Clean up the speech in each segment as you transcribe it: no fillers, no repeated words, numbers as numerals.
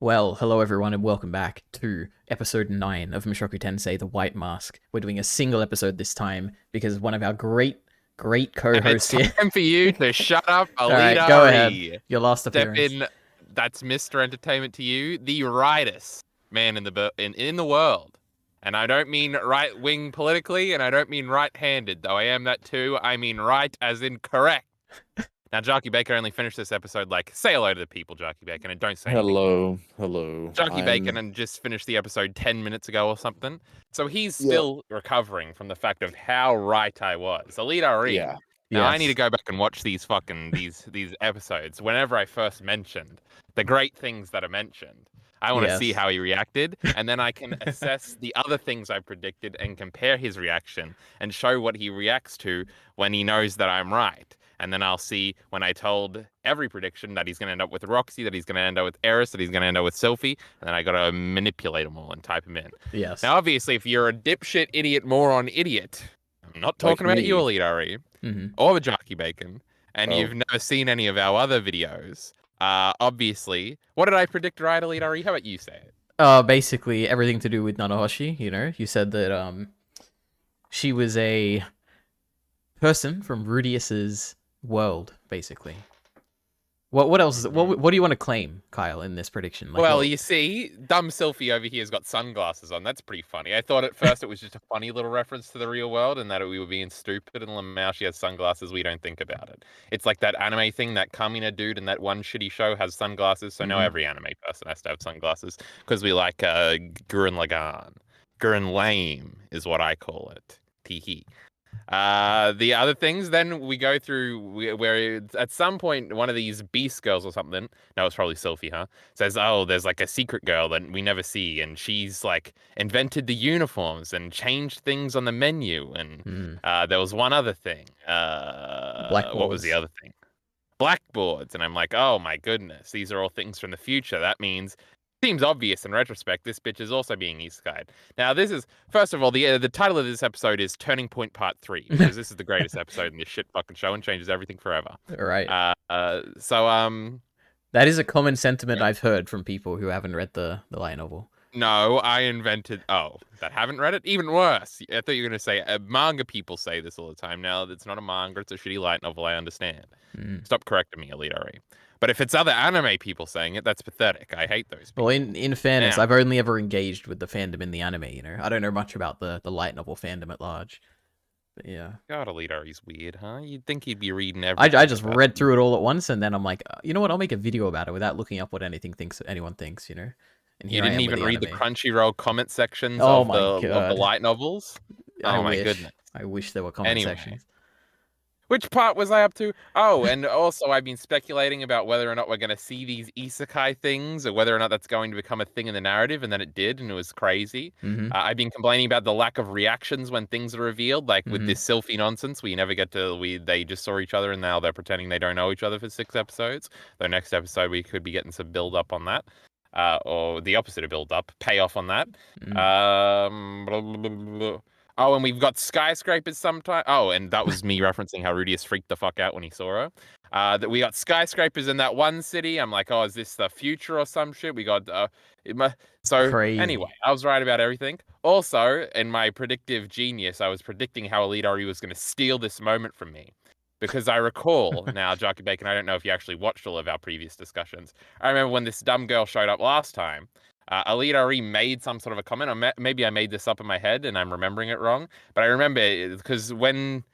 Well, hello everyone, and welcome back to episode 9 of Mushoku Tensei, The White Mask. We're doing a single episode this time because one of our great And co-hosts it's here. time for you to shut up, Alright, go ahead. EliteAri. Your last Step appearance. in. That's Mr. Entertainment to you, the rightest man in the world. And I don't mean right wing politically, and I don't mean right handed, though I am that too. I mean right as in correct. Now, Jarkey Bacon only finished this episode like, say hello to the people, Jarkey Bacon, and don't say anything. Hello. Jarkey Bacon and just finished the episode 10 minutes ago or something. So he's still recovering from the fact of how right I was. EliteAri. Yeah. Now I Yes. need to go back and watch these these episodes whenever I first mentioned the great things that are mentioned. I want to see Yes. how he reacted, and then I can assess the other things I predicted and compare his reaction and show what he reacts to when he knows that I'm right. And then I'll see when I told every prediction that he's going to end up with Roxy, that he's going to end up with Eris, that he's going to end up with Sylphie, and then I got to manipulate them all and type them in. Yes. Now, obviously, if you're a dipshit, idiot, moron, idiot, I'm not talking Like about you, me. EliteAri, Mm-hmm. or Jarkey Bacon, and Oh. you've never seen any of our other videos. Obviously, what did I predict right, EliteAri? How about you say it? Basically everything to do with Nanahoshi, you said that, she was a person from Rudius's world, basically. What else? What do you want to claim, Kyle, in this prediction? Like, Well, you see, dumb Sylphie over here has got sunglasses on. That's pretty funny. I thought at first it was just a funny little reference to the real world and that we were being stupid, and now she has sunglasses. We don't think about it. It's like that anime thing, that Kamina dude in that one shitty show has sunglasses, so now every anime person has to have sunglasses because we like Gurren Lagann. Gurren Lame is what I call it. Teehee. The other things, then we go through where at some point one of these beast girls or something, no, it's probably Sylphie, huh? Says, oh, there's like a secret girl that we never see, and she's like invented the uniforms and changed things on the menu, and there was one other thing. What was the other thing? Blackboards, and I'm like, oh my goodness, these are all things from the future. That means seems obvious in retrospect. This bitch is also being Isekai'd. Now, this is first of all the title of this episode is Turning Point Part 3 because this is the greatest episode in this shit fucking show and changes everything forever. Right. So that is a common sentiment I've heard from people who haven't read the light novel. No, I invented. Oh, that haven't read it? Even worse. I thought you were going to say manga people say this all the time. Now, it's not a manga, it's a shitty light novel, I understand. Stop correcting me, EliteAri. But if it's other anime people saying it, that's pathetic. I hate those people. Well, in fairness, Now, I've only ever engaged with the fandom in the anime, I don't know much about the light novel fandom at large. But yeah. God, EliteAri's weird, huh? You'd think he'd be reading everything. I just read through it all at once, and then I'm like, you know what? I'll make a video about it without looking up what anyone thinks, And you didn't even read the Crunchyroll comment sections of the light novels? Oh my goodness. I wish there were comment sections. Which part was I up to? Oh, and also I've been speculating about whether or not we're going to see these isekai things or whether or not that's going to become a thing in the narrative, and then it did, and it was crazy. I've been complaining about the lack of reactions when things are revealed, like with this Sylphie nonsense. We never get to, they just saw each other and now they're pretending they don't know each other for 6 episodes. The next episode we could be getting some build up on that. Or the opposite of build up, payoff on that. Oh, and we've got skyscrapers sometime. Oh, and that was me referencing how Rudy has freaked the fuck out when he saw her. That we got skyscrapers in that one city. I'm like, oh, is this the future or some shit? We got so Crazy. Anyway, I was right about everything. Also, in my predictive genius, I was predicting how EliteAri was going to steal this moment from me. Because I recall now, Jarkey Bacon, I don't know if you actually watched all of our previous discussions. I remember when this dumb girl showed up last time. EliteAri made some sort of a comment, or maybe I made this up in my head and I'm remembering it wrong. But I remember because when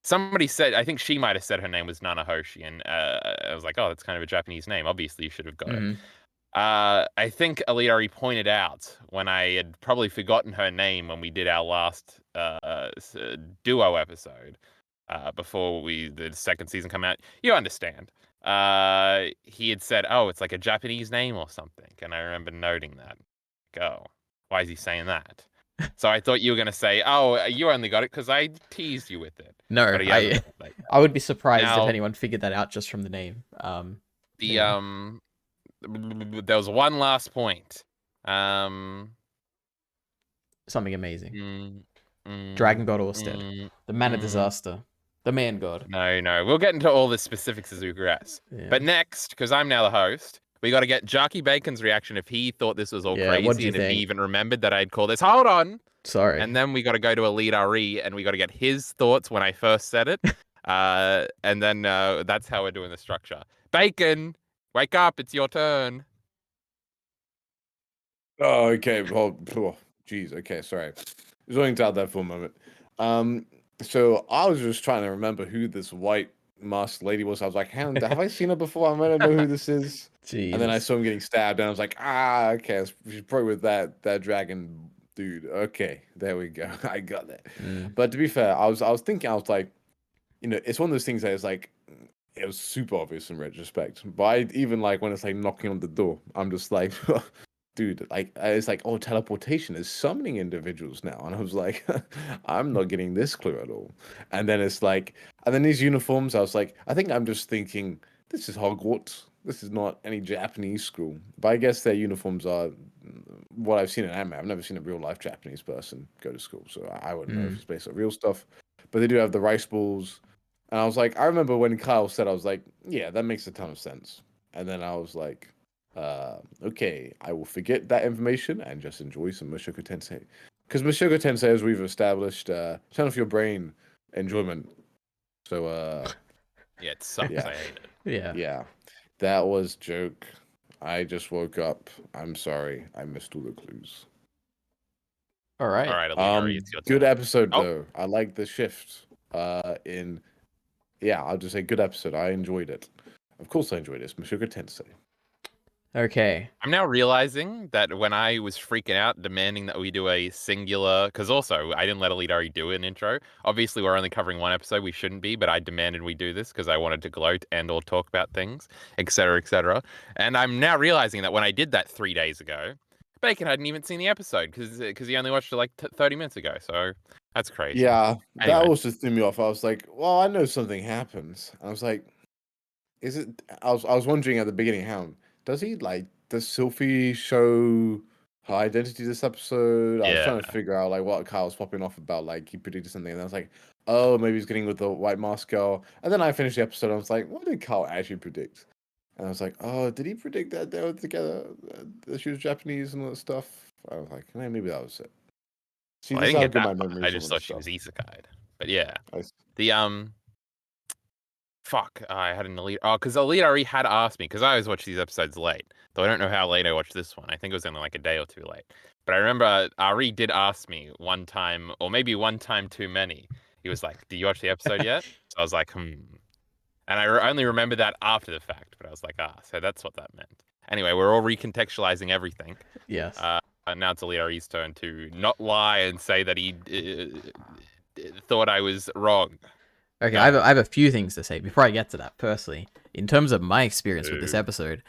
somebody said, I think she might have said her name was Nanahoshi, and I was like, oh, that's kind of a Japanese name. Obviously, you should have got it. I think EliteAri pointed out when I had probably forgotten her name when we did our last duo episode before the second season come out. You understand. He had said, oh, it's like a Japanese name or something. And I remember noting that. Oh, why is he saying that? So I thought you were going to say, oh, you only got it because I teased you with it. No, I would be surprised if anyone figured that out just from the name. There was one last point. Something amazing. Dragon God Orsted. The Man of Disaster. The Man God. No. We'll get into all the specifics as we progress. Yeah. But next, because I'm now the host, We got to get Jarkey Bacon's reaction if he thought this was all Yeah, what do crazy you and if he think? even remembered that I'd called this. Hold on. Sorry. And then we got to go to EliteAri and we got to get his thoughts when I first said it. And then that's how we're doing the structure. Bacon, wake up. It's your turn. Oh, okay. Well, jeez. Okay, sorry. Zoning out that for a moment. So I was just trying to remember who this white masked lady was. I was like, have I seen her before? I might not know who this is. And then I Jesus. saw him getting stabbed, and I was like, okay, she's probably with that dragon dude. Okay, there we go. I got it. But to be fair, I was thinking, I was like, it's one of those things that is like, it was super obvious in retrospect. But even like when it's like knocking on the door, I'm just like, dude, like it's like, oh, teleportation is summoning individuals now, and I was like, I'm not getting this clue at all. And then it's like, and then these uniforms, I was like, I think I'm just thinking, this is Hogwarts. This is not any Japanese school. But I guess their uniforms are what I've seen in anime. I've never seen a real life Japanese person go to school, so I wouldn't know if it's based on real stuff. But they do have the rice balls. And I was like, I remember when Kyle said, I was like, yeah, that makes a ton of sense. And then I was like, okay, I will forget that information and just enjoy some Mushoku Tensei. Because Mushoku Tensei, as we've established, turn off your brain enjoyment. So, Yeah, it sucks. Yeah. I hate it. yeah, that was joke. I just woke up. I'm sorry. I missed all the clues. All right. All right, EliteAri, it's your Good turn. episode, Oh. though. I like the shift. Yeah, I'll just say good episode. I enjoyed it. Of course, I enjoyed it. It's Mushoku Tensei. Okay. I'm now realizing that when I was freaking out, demanding that we do a singular, because also I didn't let EliteAri do an intro. Obviously, we're only covering one episode. We shouldn't be, but I demanded we do this because I wanted to gloat and or talk about things, etc., etc. And I'm now realizing that when I did that 3 days ago, Bacon hadn't even seen the episode because he only watched it like 30 minutes ago. So that's crazy. Yeah, that Anyway. also threw me off. I was like, well, I know something happens. I was like, is it? I was wondering at the beginning, how does Sylphie show her identity this episode? I was Yeah. trying to figure out like what Kyle was popping off about, like he predicted something, and I was like, oh, maybe he's getting with the white mask girl. And then I finished the episode, and I was like, what did Kyle actually predict? And I was like, oh, did he predict that they were together, that she was Japanese and all that stuff? I was like, maybe that was it. See, Well, I this is didn't how get good that my far. memory I is on just this thought she was stuff. isekai'd. But yeah. I The fuck, I had an elite. Oh, because EliteAri had asked me, because I always watch these episodes late. Though I don't know how late I watched this one. I think it was only like a day or two late. But I remember Ari did ask me one time, or maybe one time too many. He was like, "Did you watch the episode yet?" So I was like, "Hmm." And I only remember that after the fact. But I was like, so that's what that meant. Anyway, we're all recontextualizing everything. Yes. And now it's EliteAri's turn to not lie and say that he thought I was wrong. Okay, Go I ahead. have a few things to say before I get to that. Firstly, in terms of my experience with this episode,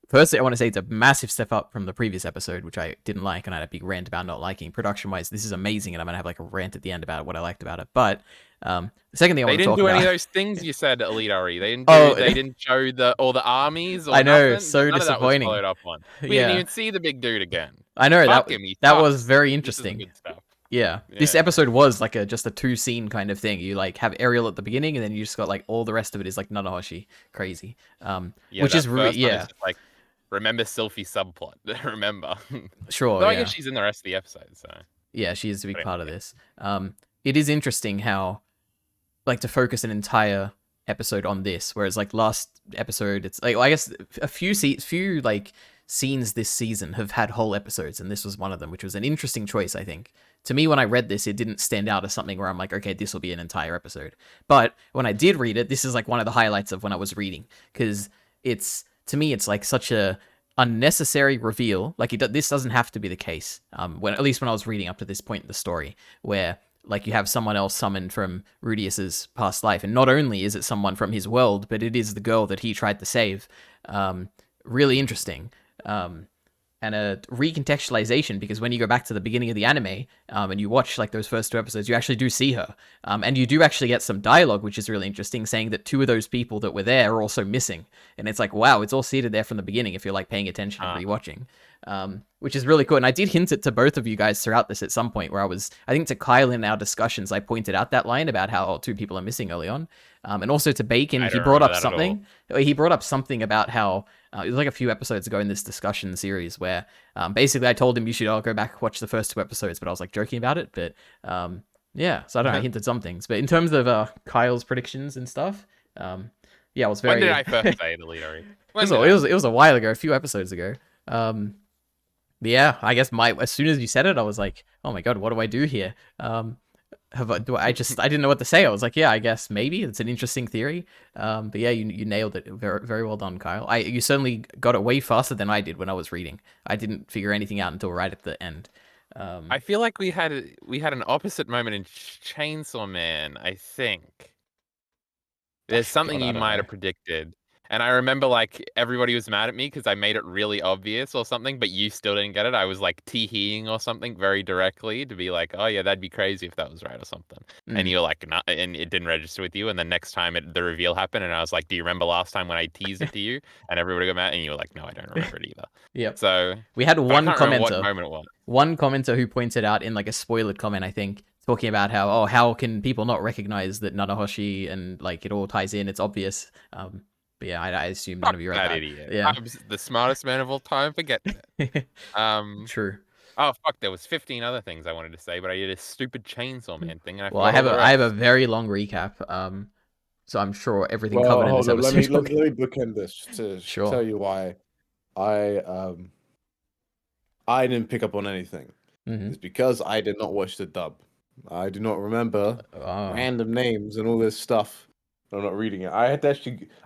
firstly, I want to say it's a massive step up from the previous episode, which I didn't like, and I had a big rant about not liking. Production-wise, this is amazing, and I'm gonna have like a rant at the end about what I liked about it. But the second thing I They want to didn't talk do any of about, those things you said, EliteAri. They didn't Oh, they didn't show all the armies or I know, nothing. so None of that was disappointing. followed up on. We didn't Yeah, even see the big dude again. I know Fuck him, he that was sucks. very This is interesting. good stuff. Yeah, this Yeah. episode was like just a 2-scene kind of thing. You like have Ariel at the beginning, and then you just got like all the rest of it is like Nanahoshi crazy, Yeah, which that is first one is yeah, just like remember Sylphie subplot. Remember. sure. Though I Yeah. guess she's in the rest of the episode, so Yeah, she is a big But part of this. It is interesting how, like, to focus an entire episode on this, whereas like last episode, it's like, well, I guess a few like scenes this season have had whole episodes, and this was one of them, which was an interesting choice, I think. To me, when I read this, it didn't stand out as something where I'm like, okay, this will be an entire episode. But when I did read it, this is like one of the highlights of when I was reading, because to me, it's like such a unnecessary reveal. Like this doesn't have to be the case. At least when I was reading up to this point in the story, where like you have someone else summoned from Rudius's past life, and not only is it someone from his world, but it is the girl that he tried to save. Really interesting. And a recontextualization, because when you go back to the beginning of the anime and you watch like those first 2 episodes, you actually do see her, and you do actually get some dialogue, which is really interesting, saying that 2 of those people that were there are also missing, and it's like, wow, it's all seated there from the beginning if you're like paying attention and rewatching, which is really cool. And I did hint it to both of you guys throughout this at some point, where I think to Kyle in our discussions, I pointed out that line about how 2 people are missing early on, And also to Bacon, I he don't brought remember up that at all. something. He brought up something about how it was like a few episodes ago in this discussion series where basically I told him you should all go back and watch the first 2 episodes, but I was like joking about it. But yeah, so I don't know. I hinted some things, but in terms of Kyle's predictions and stuff, yeah, I was When very. did I first say EliteAri? It When was, did a, I? it was a while ago, a few episodes ago. But yeah, I guess as soon as you said it, I was like, oh my god, what do I do here? I didn't know what to say. I was like, yeah, I guess maybe it's an interesting theory. But yeah, you nailed it. Very very well done, Kyle. You certainly got it way faster than I did when I was reading. I didn't figure anything out until right at the end. I feel like we had an opposite moment in Chainsaw Man. I think there's something God, I you don't might know. have predicted, and I remember like everybody was mad at me because I made it really obvious or something, but you still didn't get it. I was like tee-heeing or something very directly to be like, "Oh yeah, that'd be crazy if that was right" or something, and you're like, "No," and it didn't register with you. And the next time the reveal happened, and I was like, "Do you remember last time when I teased it to you?" And everybody got mad, and you were like, "No, I don't remember it either." Yep. So, We had but I one can't remember what commenter. moment it was. One commenter who pointed out in like a spoiled comment, I think, talking about how can people not recognize that Nanahoshi and like it all ties in? It's obvious. But yeah, I assume none Fuck of you read that that. idiot. Yeah. I'm the smartest man of all time for getting it. Um, True. oh fuck, there was 15 other things I wanted to say, but I did a stupid Chainsaw Man thing and I Well, I forgot all have the I have a rest. very long recap. So I'm sure everything Well, covered in this hold on. Let episode. me let me, let me bookend this to Sure. tell you why I I didn't pick up on anything. Mm-hmm. It's because I did not watch the dub. I do not remember Oh. random names and all this stuff. I'm not reading it. I had to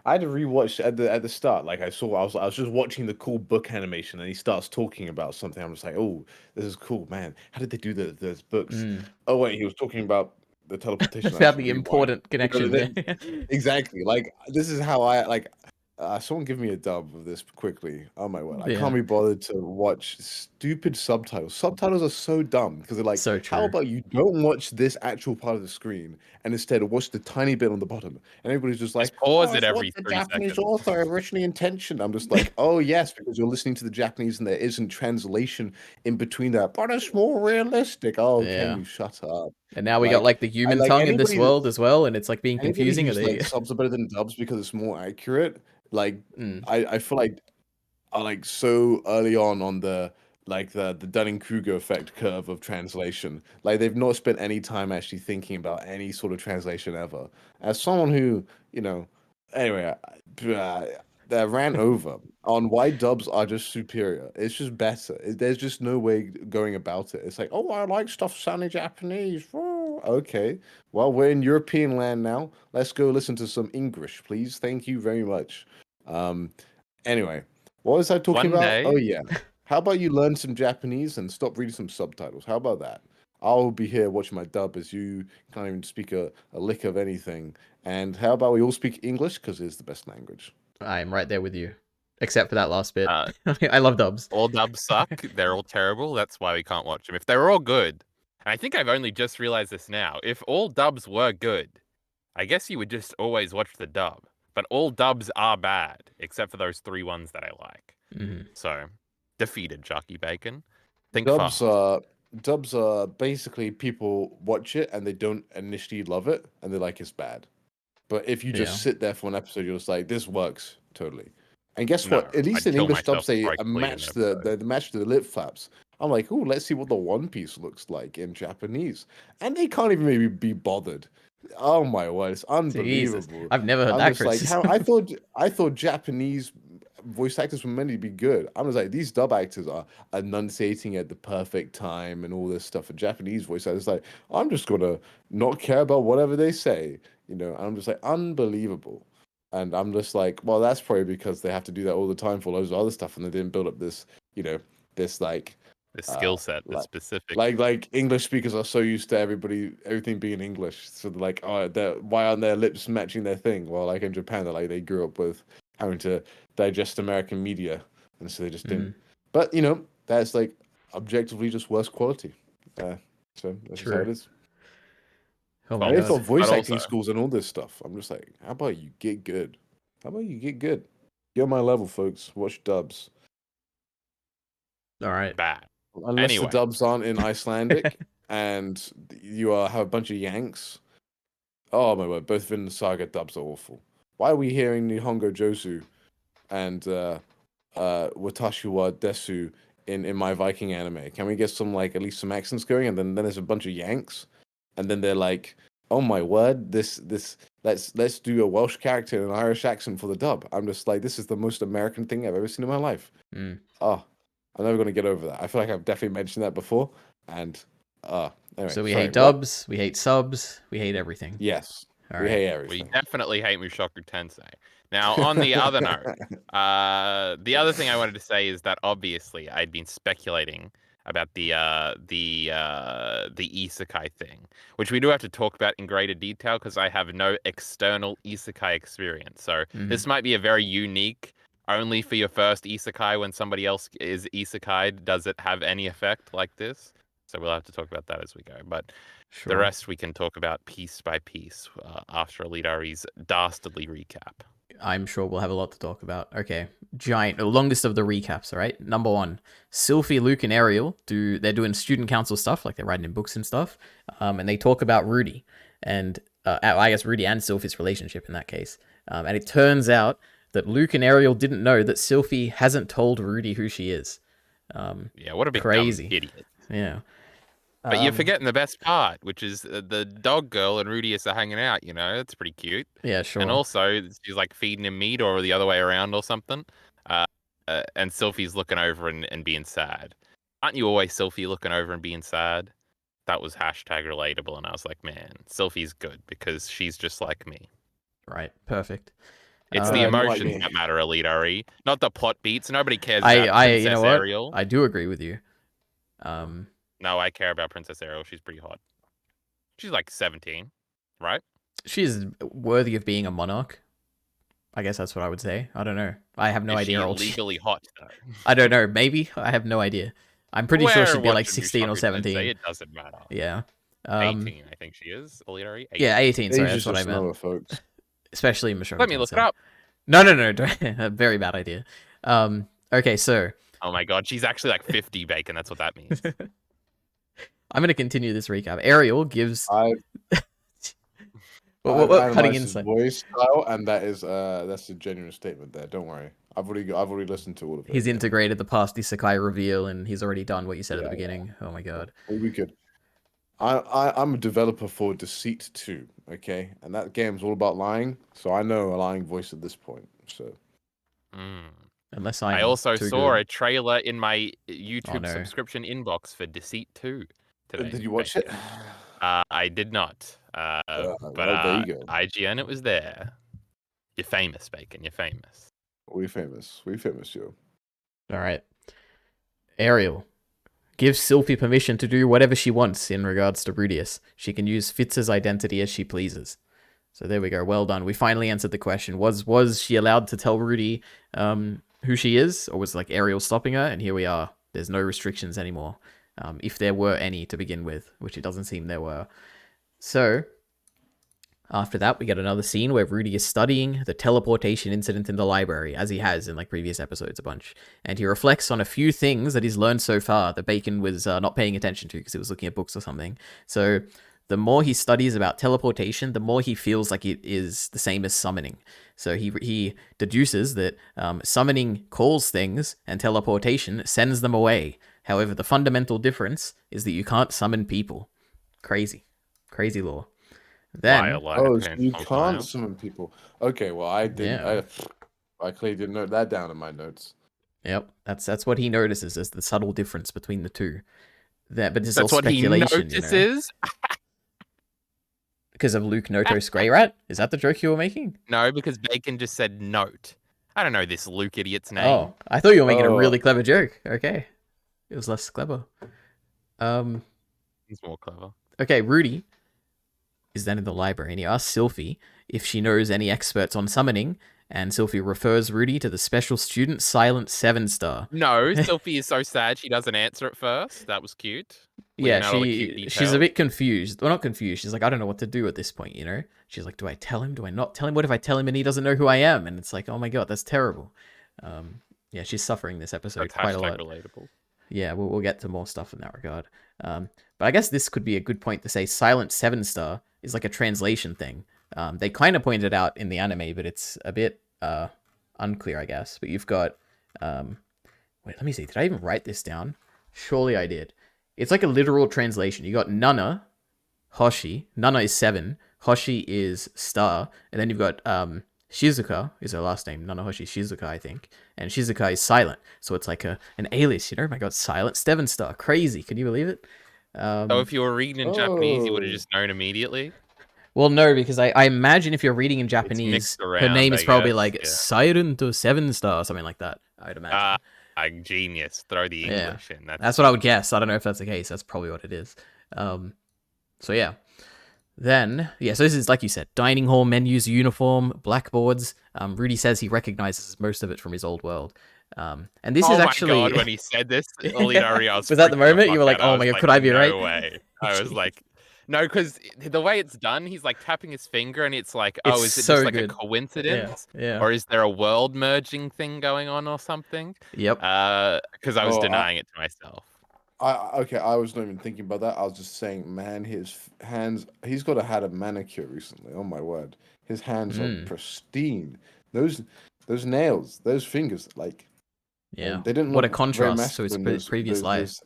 rewatch at the start. Like I was just watching the cool book animation and he starts talking about something. I'm just like, oh, this is cool, man. How did they do those books? Mm. Oh wait, he was talking about the teleportation. I About should the rewind. important connection there. Exactly. Like this is how I like. Someone give me a dub of this quickly. Oh my word! I Yeah. can't be bothered to watch stupid subtitles. Subtitles are so dumb because they're like, So how true. about you don't watch this actual part of the screen and instead watch the tiny bit on the bottom? And everybody's just like, Just pause oh, it it's what every the 3 Japanese seconds. author originally intentioned. I'm just like, oh yes, because you're listening to the Japanese and there isn't translation in between that, but it's more realistic. Oh, can Yeah. you shut up? And now we got Like, like the I human like tongue in this anybody. world as well, and it's like being Anybody confusing. Are who's like they? subs are better than dubs because it's more accurate. Like Mm. I feel like are like so early on the like the Dunning-Kruger effect curve of translation. Like they've not spent any time actually thinking about any sort of translation ever. As someone who, you know, anyway, that ran over on why dubs are just superior. It's just better. There's just no way going about it. It's like, oh, I like stuff sounding Japanese. Oh, okay. Well, we're in European land now. Let's go listen to some English, please. Thank you very much. Um, anyway, what was I talking One about? Oh day, yeah. How about you learn some Japanese and stop reading some subtitles? How about that? I'll be here watching my dub as you can't even speak a lick of anything. And how about we all speak English because it's the best language. I'm right there with you, except for that last bit. uh, I love dubs. all dubs suck. They're all terrible. That's why we can't watch them. If they were all good, and I think I've only just realized this now, if all dubs were good, I guess you would just always watch the dub. But all dubs are bad, except for those 3 ones that I like. Mhm. So, defeated, Jarkey Bacon. Think Dubs fast. are dubs are basically people watch it and they don't initially love it and they're like it's bad. But if you Yeah. just sit there for an episode, you're just like, this works totally. And guess No, what? At least I'd in kill English myself dubs, they before I completed an match episode. they match the lip flaps. I'm like, oh, let's see what the One Piece looks like in Japanese, and they can't even maybe be bothered. Oh my word, it's Jesus, unbelievable. I've never heard I'm that just like, how criticism. I thought Japanese voice actors were meant to be good. I was like, these dub actors are enunciating at the perfect time and all this stuff. And Japanese voice actors like, I'm just gonna not care about whatever they say. I'm just like, unbelievable. And I'm just like, well, that's probably because they have to do that all the time for loads of other stuff, and they didn't build up this, this The uh, skill set that's like, specific. like English speakers are so used to everything being English, so they're like, oh, why aren't their lips matching their thing? Well, like in Japan, they grew up with having to digest American media, and so they just didn't. Mm, But that's like objectively just worse quality. So that's just how it true. is. Oh my And they've god. got voice But acting also, schools and all this stuff. I'm just like, how about you get good? How about you get good? Get on my level, folks. Watch dubs. All right. bad. Unless the Anyway, dubs aren't in Icelandic and you have a bunch of Yanks, Oh my word, both Vinland Saga dubs are awful. Why are we hearing Nihongo Josu and Watashi wa Desu in my Viking anime? Can we get some like at least some accents going? And then there's a bunch of Yanks, and then they're like, "Oh my word, this let's do a Welsh character and an Irish accent for the dub." I'm just like, this is the most American thing I've ever seen in my life. Mm. Oh, I'm never gonna get over that. I feel like I've definitely mentioned that before, and anyway. So we sorry, hate what? dubs, we hate subs, we hate everything. Yes, All we right. hate We everything. definitely hate Mushoku Tensei. Now, on the other note, the other thing I wanted to say is that obviously I'd been speculating about the Isekai thing, which we do have to talk about in greater detail because I have no external Isekai experience. So this might be a very unique, only for your first Isekai when somebody else is Isekai. Does it have any effect like this? So we'll have to talk about that as we go. But Sure. the rest we can talk about piece by piece after EliteAri's dastardly recap. I'm sure we'll have a lot to talk about. Okay, longest of the recaps. All right, number 1, Sylphie, Luke, and Ariel they're doing student council stuff, like they're writing in books and stuff, and they talk about Rudy and I guess Rudy and Sylphie's relationship in that case. And it turns out that Luke and Ariel didn't know that Sylphie hasn't told Rudy who she is. Yeah, what a big Crazy. dumb idiot. Yeah. But you're forgetting the best part, which is the dog girl and Rudy are hanging out, you know? It's pretty cute. Yeah, sure. And also, she's like feeding him meat or the other way around or something. And Sylphie's looking over and being sad. Aren't you always Sylphie looking over and being sad? That was hashtag relatable. And I was like, man, Sylphie's good because she's just like me. Right, perfect. It's the not like emotions me. that matter, EliteAri, not the plot beats. Nobody cares about Princess you know what? Ariel. I do agree with you. No, I care about Princess Ariel. She's pretty hot. She's like 17, right? She's worthy of being a monarch. I guess that's what I would say. I don't know. I have no Is idea. she legally hot though? I don't know. Maybe. I have no idea. I'm pretty sure she'd be like 16 or 17. It doesn't matter. Yeah. 18, I think she is. EliteAri. 18. Yeah, 18. Sorry, Age that's is what I just meant. number, folks. Especially Mushoku Let me look it Tensei. up. No. Don't. Very bad idea. Okay, so Oh my god, she's actually like 50, Bacon. That's what that means. I'm going to continue this recap. Ariel gives... I've what cutting analyzed his insight? voice style, and that's a genuine statement there. Don't worry. I've already listened to all of it. He's integrated the past Isekai reveal, and he's already done what you said at the Yeah. beginning. Oh my god. We could. I'm a developer for Deceit 2, okay? And that game's all about lying, so I know a lying voice at this point. So Unless I I'm also too saw good. a trailer in my YouTube no. subscription inbox for Deceit 2 today. did you watch it? I did not. But there you go. IGN, it was there. You're famous, Bacon. You're famous. We famous, yo. All right. Ariel gives Sylphie permission to do whatever she wants in regards to Rudius. She can use Fitz's identity as she pleases. So there we go. Well done. We finally answered the question. Was she allowed to tell Rudy who she is, or was like Ariel stopping her? And here we are. There's no restrictions anymore, if there were any to begin with, which it doesn't seem there were. So after that, we get another scene where Rudy is studying the teleportation incident in the library, as he has in like previous episodes a bunch. And he reflects on a few things that he's learned so far that Bacon was not paying attention to because he was looking at books or something. So the more he studies about teleportation, the more he feels like it is the same as summoning. So he deduces that summoning calls things and teleportation sends them away. However, the fundamental difference is that you can't summon people. Crazy lore. Then, so you can't summon people. Okay, well, I didn't. Yeah. I clearly didn't note that down in my notes. Yep, that's what he notices as the subtle difference between the two. But it's That's all what he speculation, notices. Because of Luke Noto's Grey Rat? Is that the joke you were making? No, because Bacon just said note. I don't know this Luke idiot's name. Oh, I thought you were making a really clever joke. Okay, it was less clever. He's more clever. Okay, Rudy is then in the library and he asks Sylphie if she knows any experts on summoning, and Sylphie refers Rudy to the special student Silent Sevenstar. No, Sylphie is so sad she doesn't answer at first. That was cute. Yeah, she's a bit confused. Well, not confused. She's like, I don't know what to do at this point, you know? She's like, do I tell him? Do I not tell him? What if I tell him and he doesn't know who I am? And it's like, oh my god, that's terrible. Yeah, she's suffering this episode quite a lot. Relatable. Yeah, we'll get to more stuff in that regard. But I guess this could be a good point to say Silent Sevenstar is like a translation thing. They kind of pointed out in the anime, but it's a bit unclear, I guess. But you've got wait, let me see. Did I even write this down? Surely I did. It's like a literal translation. You got Nana, Hoshi. Nana is 7. Hoshi is star. And then you've got Shizuka is her last name. Nanahoshi Shizuka, I think. And Shizuka is silent. So it's like an alias, you know? Oh my god, silent Sevenstar. Crazy. Can you believe it? So if you were reading in Japanese, you would have Oh. just known immediately. Well, no, because I imagine if you're reading in It's Japanese, mixed her around, name is I probably guess, like yeah. Silent or Sevenstar, something like that. I'd imagine. Genius. Throw the Yeah. English in. That's what I would guess. I don't know if that's the case. That's probably what it is. So yeah. Then, yeah, so this is, like you said, dining hall menus, uniform, blackboards. Rudy says he recognizes most of it from his old world. And this is actually... Oh my god, when he said this, EliteAri, I was Was that the freaking moment? fuck You were like, out. I oh my was god, could I be right? No way. I was like, no, because the way it's done, he's like tapping his finger and it's like, oh, It's is it so just like good. a coincidence? Yeah. Or is there a world merging thing going on or something? Yep. Because I was denying it to myself. Okay, I was not even thinking about that. I was just saying, man, his hands. He's got had a manicure recently. Oh my word, his hands are pristine. Those nails, those fingers, like, Yeah. they didn't What a look very contrast to his masculine. previous life.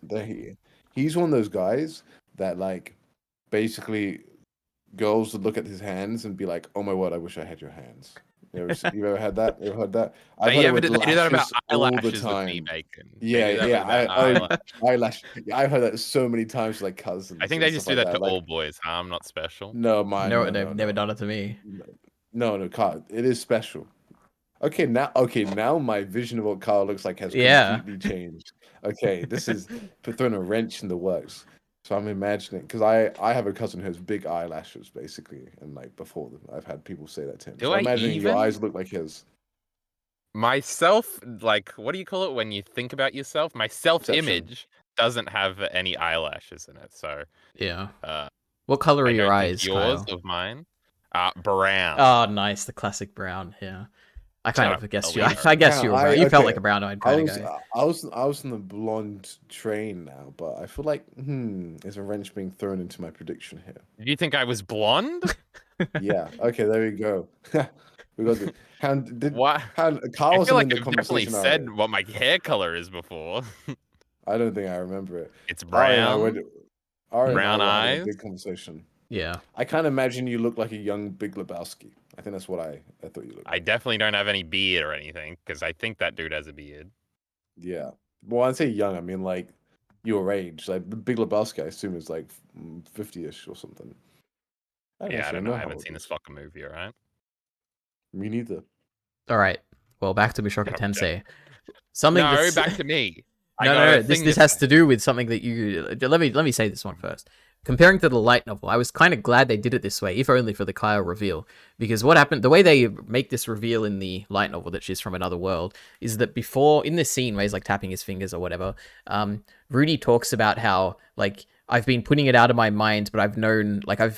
He's one of those guys that, like, basically girls would look at his hands and be like, "Oh my word, I wish I had your hands." You ever had that? You ever heard that? I've heard it with They do that about lashes all the eyelashes with me, time. Bacon. Yeah. Eyelash. Yeah, I've heard that so many times, like cousins. I think and they just stuff do like that to Like, all boys. Huh? I'm not special. no, No, they've never done it to me. No, Kyle, it is special. Okay, now my vision of what Kyle looks like has Yeah. completely changed. Okay, this is throwing a wrench in the works. So I'm imagining, because I have a cousin who has big eyelashes, basically, and like before them, I've had people say that to him. Do So I I'm imagining your even? eyes look like his. Myself, like, what do you call it when you think about yourself? My self-image doesn't have any eyelashes in it, so Yeah. What color are I your don't eyes, think yours Kyle? of mine. Brown. Oh, nice. The classic brown. Yeah. I kind Shut of guessed you. up, I guess you were brown. You felt okay. like a brown-eyed I kind of was guy. I was in the blonde train now, but I feel like there's a wrench being thrown into my prediction here. Did you think I was blonde? Yeah. Okay. There we go. We got the What? Carl I wasn't feel like in the I've definitely conversation. said what my hair color is before. I don't think I remember it. It's Ari and I brown. were having a Eyes. big conversation. Yeah. I can't imagine you look like a young Big Lebowski. I think that's what I thought you looked I like. definitely don't have any beard or anything because I think that dude has a beard. Yeah. Well, I'd say young. I mean, like, your age. Like, the Big Lebowski, I assume, is like 50-ish or something. I don't know. I haven't how seen old this fucking movie, all right? Me neither. All right. Well, back to Mushoku Okay. Tensei. Something No, that's... back to me. No. This has to do with something that you... Let me say this one first. Comparing to the light novel, I was kind of glad they did it this way, if only for the Kyle reveal. Because what happened, the way they make this reveal in the light novel that she's from another world, is that before, in this scene where he's like tapping his fingers or whatever, Rudy talks about how, like, I've been putting it out of my mind, but I've known, like, I've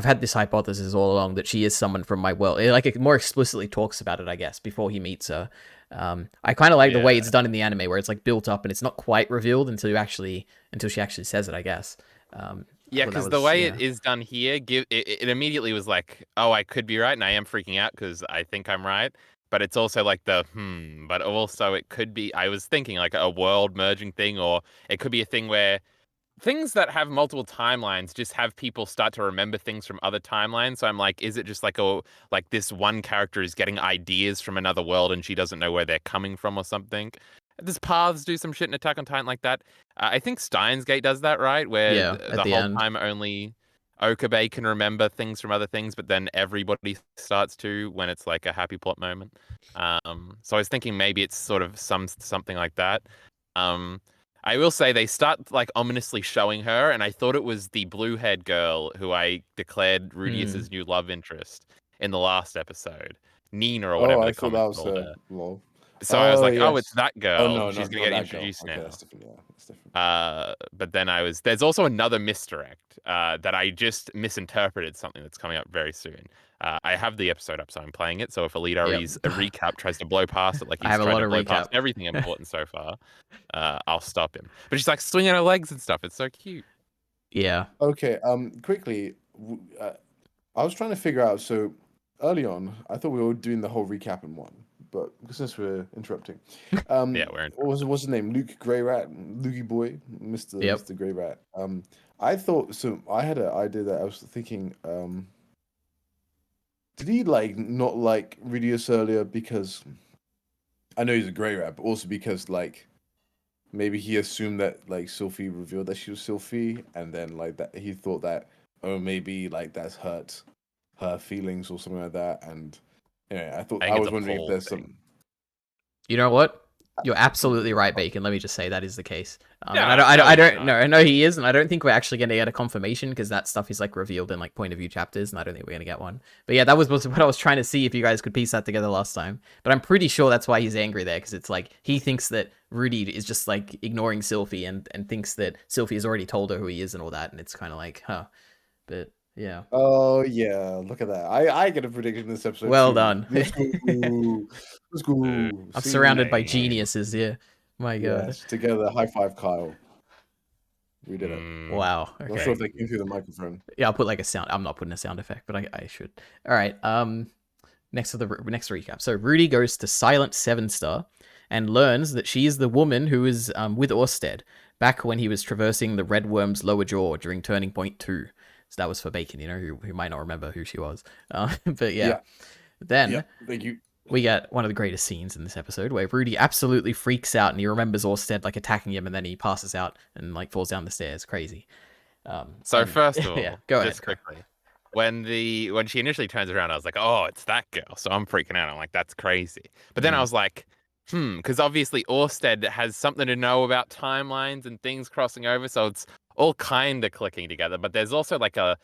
had this hypothesis all along that she is someone from my world. Like, it more explicitly talks about it, I guess, before he meets her. I kind of like the way it's done in the anime, where it's like built up and it's not quite revealed until she actually says it, I guess. Yeah, because the way it is done here, it immediately was like, oh, I could be right, and I am freaking out because I think I'm right. But it's also like but also it could be, I was thinking like a world merging thing, or it could be a thing where things that have multiple timelines just have people start to remember things from other timelines. So I'm like, is it just like this one character is getting ideas from another world and she doesn't know where they're coming from or something? Does Paths do some shit in Attack on Titan like that? I think Steins Gate does that, right? Where the whole time only Okabe can remember things from other things, but then everybody starts to when it's like a happy plot moment. So I was thinking maybe it's sort of something like that. I will say they start like ominously showing her, and I thought it was the blue-haired girl who I declared Rudius's new love interest in the last episode, Nina or whatever the comments called her. Lol. So I was like, yes. oh, it's that girl. Oh, no, She's not gonna get that introduced girl. now. Okay, that's different. But then there's also another misdirect that I just misinterpreted something that's coming up very soon. I have the episode up, so I'm playing it. So if EliteAri's recap tries to blow past it, like he's trying to blow past everything important so far, I'll stop him. But she's like swinging her legs and stuff. It's so cute. Yeah. Okay. Quickly, I was trying to figure out. So early on, I thought we were doing the whole recap in one, but since we're interrupting, Yeah, we're in. what's his name? Luke Grey Rat, Lukey Boy, Yep. Mr. Grey Rat. I thought so. I had an idea that I was thinking. Did he like not like Rudius earlier because I know he's a Grey Rat, but also because like maybe he assumed that like Sylphie revealed that she was Sylphie, and then like that he thought that oh maybe like that's hurt her feelings or something like that. And yeah, I I think was it's a wondering if Paul there's thing. some. You know what? You're absolutely right, Bacon. Let me just say that is the case. And No, I no, don't know. I know he is, and I don't think we're actually going to get a confirmation because that stuff is like revealed in like point of view chapters, and I don't think we're going to get one. But yeah, that was what I was trying to see if you guys could piece that together last time. But I'm pretty sure that's why he's angry there because it's like he thinks that Rudy is just like ignoring Sylphie and thinks that Sylphie has already told her who he is and all that, and it's kind of like, huh. But yeah. Oh yeah, look at that! I get a prediction this episode Well too. done. Let's go. Let's go. I'm See, surrounded by geniuses here. My God. yes, together. High five, Kyle. We did it. Wow. Not Okay. sure if they came through the microphone. Yeah, I'll put like a sound. I'm not putting a sound effect, but I should. All right. Next recap. So Rudy goes to Silent Sevenstar and learns that she is the woman who is with Orsted back when he was traversing the Red Worm's lower jaw during Turning Point 2. So that was for Bacon, you know, who might not remember who she was. But yeah. Then thank you. we get one of the greatest scenes in this episode where Rudy absolutely freaks out and he remembers Orsted like attacking him and then he passes out and like falls down the stairs. Crazy. So first of all, yeah, go just ahead. quickly, when she initially turns around, I was like, oh, it's that girl. So I'm freaking out. I'm like, that's crazy. But then I was like, because obviously Orsted has something to know about timelines and things crossing over. So it's all kind of clicking together. But there's also like a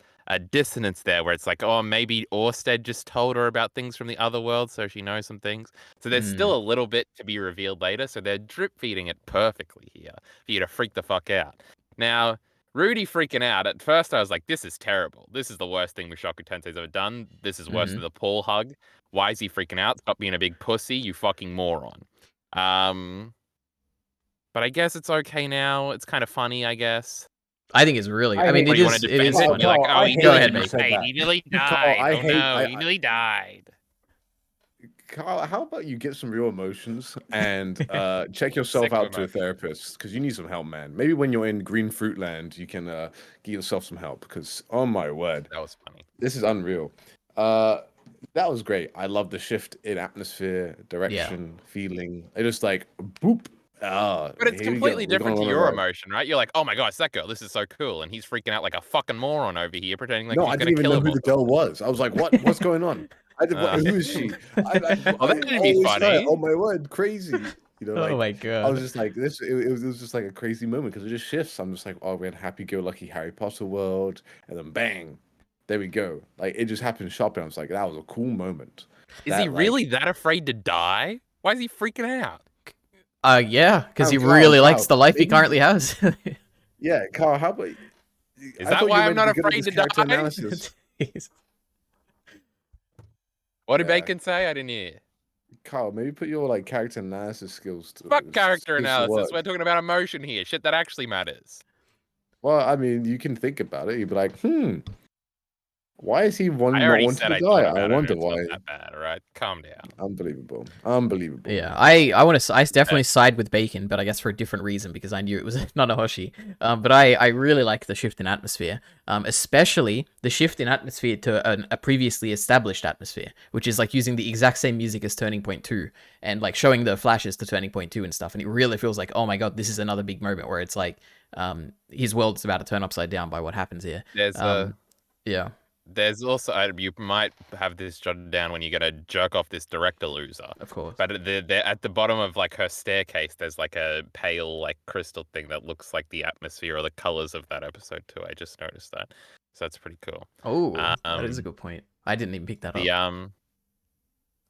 dissonance there where it's like, oh, maybe Orsted just told her about things from the other world. So she knows some things. So there's still a little bit to be revealed later. So they're drip feeding it perfectly here for you to freak the fuck out. Now, Rudy freaking out. At first, I was like, this is terrible. This is the worst thing Mushoku Tensei's ever done. This is worse than the Paul hug. Why is he freaking out? Stop being a big pussy, you fucking moron. But I guess it's okay now. It's kind of funny, I guess. I think it's really. I I mean, hate- it want is. to It defend is it and funny. be like, Carl, oh, I he hate Go nearly ahead, that you Bacon. said died. that. He nearly Carl, died. I Oh hate- no, I- he nearly died. Kyle, how about you get some real emotions and check Sick yourself of out to a emotions. therapist because you need some help, man. Maybe when you're in Green Fruit Land, you can give yourself some help because, oh my word, That was funny. this is unreal. That was great. I love the shift in atmosphere, direction, feeling. It just like boop. But it's Here we go. completely We're different to going on a your ride. emotion, right? You're like, oh my god, it's that girl. This is so cool. And he's freaking out like a fucking moron over here, pretending like No, she's I going didn't to even kill know him who or the girl was. I was like, what? What's going on? Who is she? Well, that I didn't be always funny. thought, oh my word, crazy. You know, Oh like my I God. was just like this. It was just like a crazy moment because it just shifts. I'm just like, oh, we're in happy-go-lucky Harry Potter world, and then bang, there we go. Like it just happened sharply. I was like, that was a cool moment. Is he That, really like, that afraid to die? Why is he freaking out? Yeah, because he Kyle, really likes the life he maybe- currently has. Yeah, Kyle, how about? Is that why I'm not afraid to character die? analysis. Jeez. What did Yeah. Bacon say? I didn't hear. Kyle, maybe put your like character analysis skills to Fuck character skills to analysis. work. We're talking about emotion here. Shit that actually matters. Well, I mean, you can think about it. You'd be like, why is he I not already wanting said to I die? thought I about it. wonder It's why. not that bad, all right? Calm down. Unbelievable. Yeah, I want to. I definitely side with Bacon, but I guess for a different reason because I knew it was Nanahoshi. But I really like the shift in atmosphere, especially the shift in atmosphere to a previously established atmosphere, which is like using the exact same music as Turning Point 2 and like showing the flashes to Turning Point 2 and stuff. And it really feels like, oh my god, this is another big moment where it's like his world's about to turn upside down by what happens here. Yeah. There's also, you might have this jotted down when you get to jerk off this director loser. Of course. But at the bottom of like her staircase, there's like a pale like crystal thing that looks like the atmosphere or the colors of that episode too. I just noticed that, so that's pretty cool. Oh, that is a good point. I didn't even pick that up.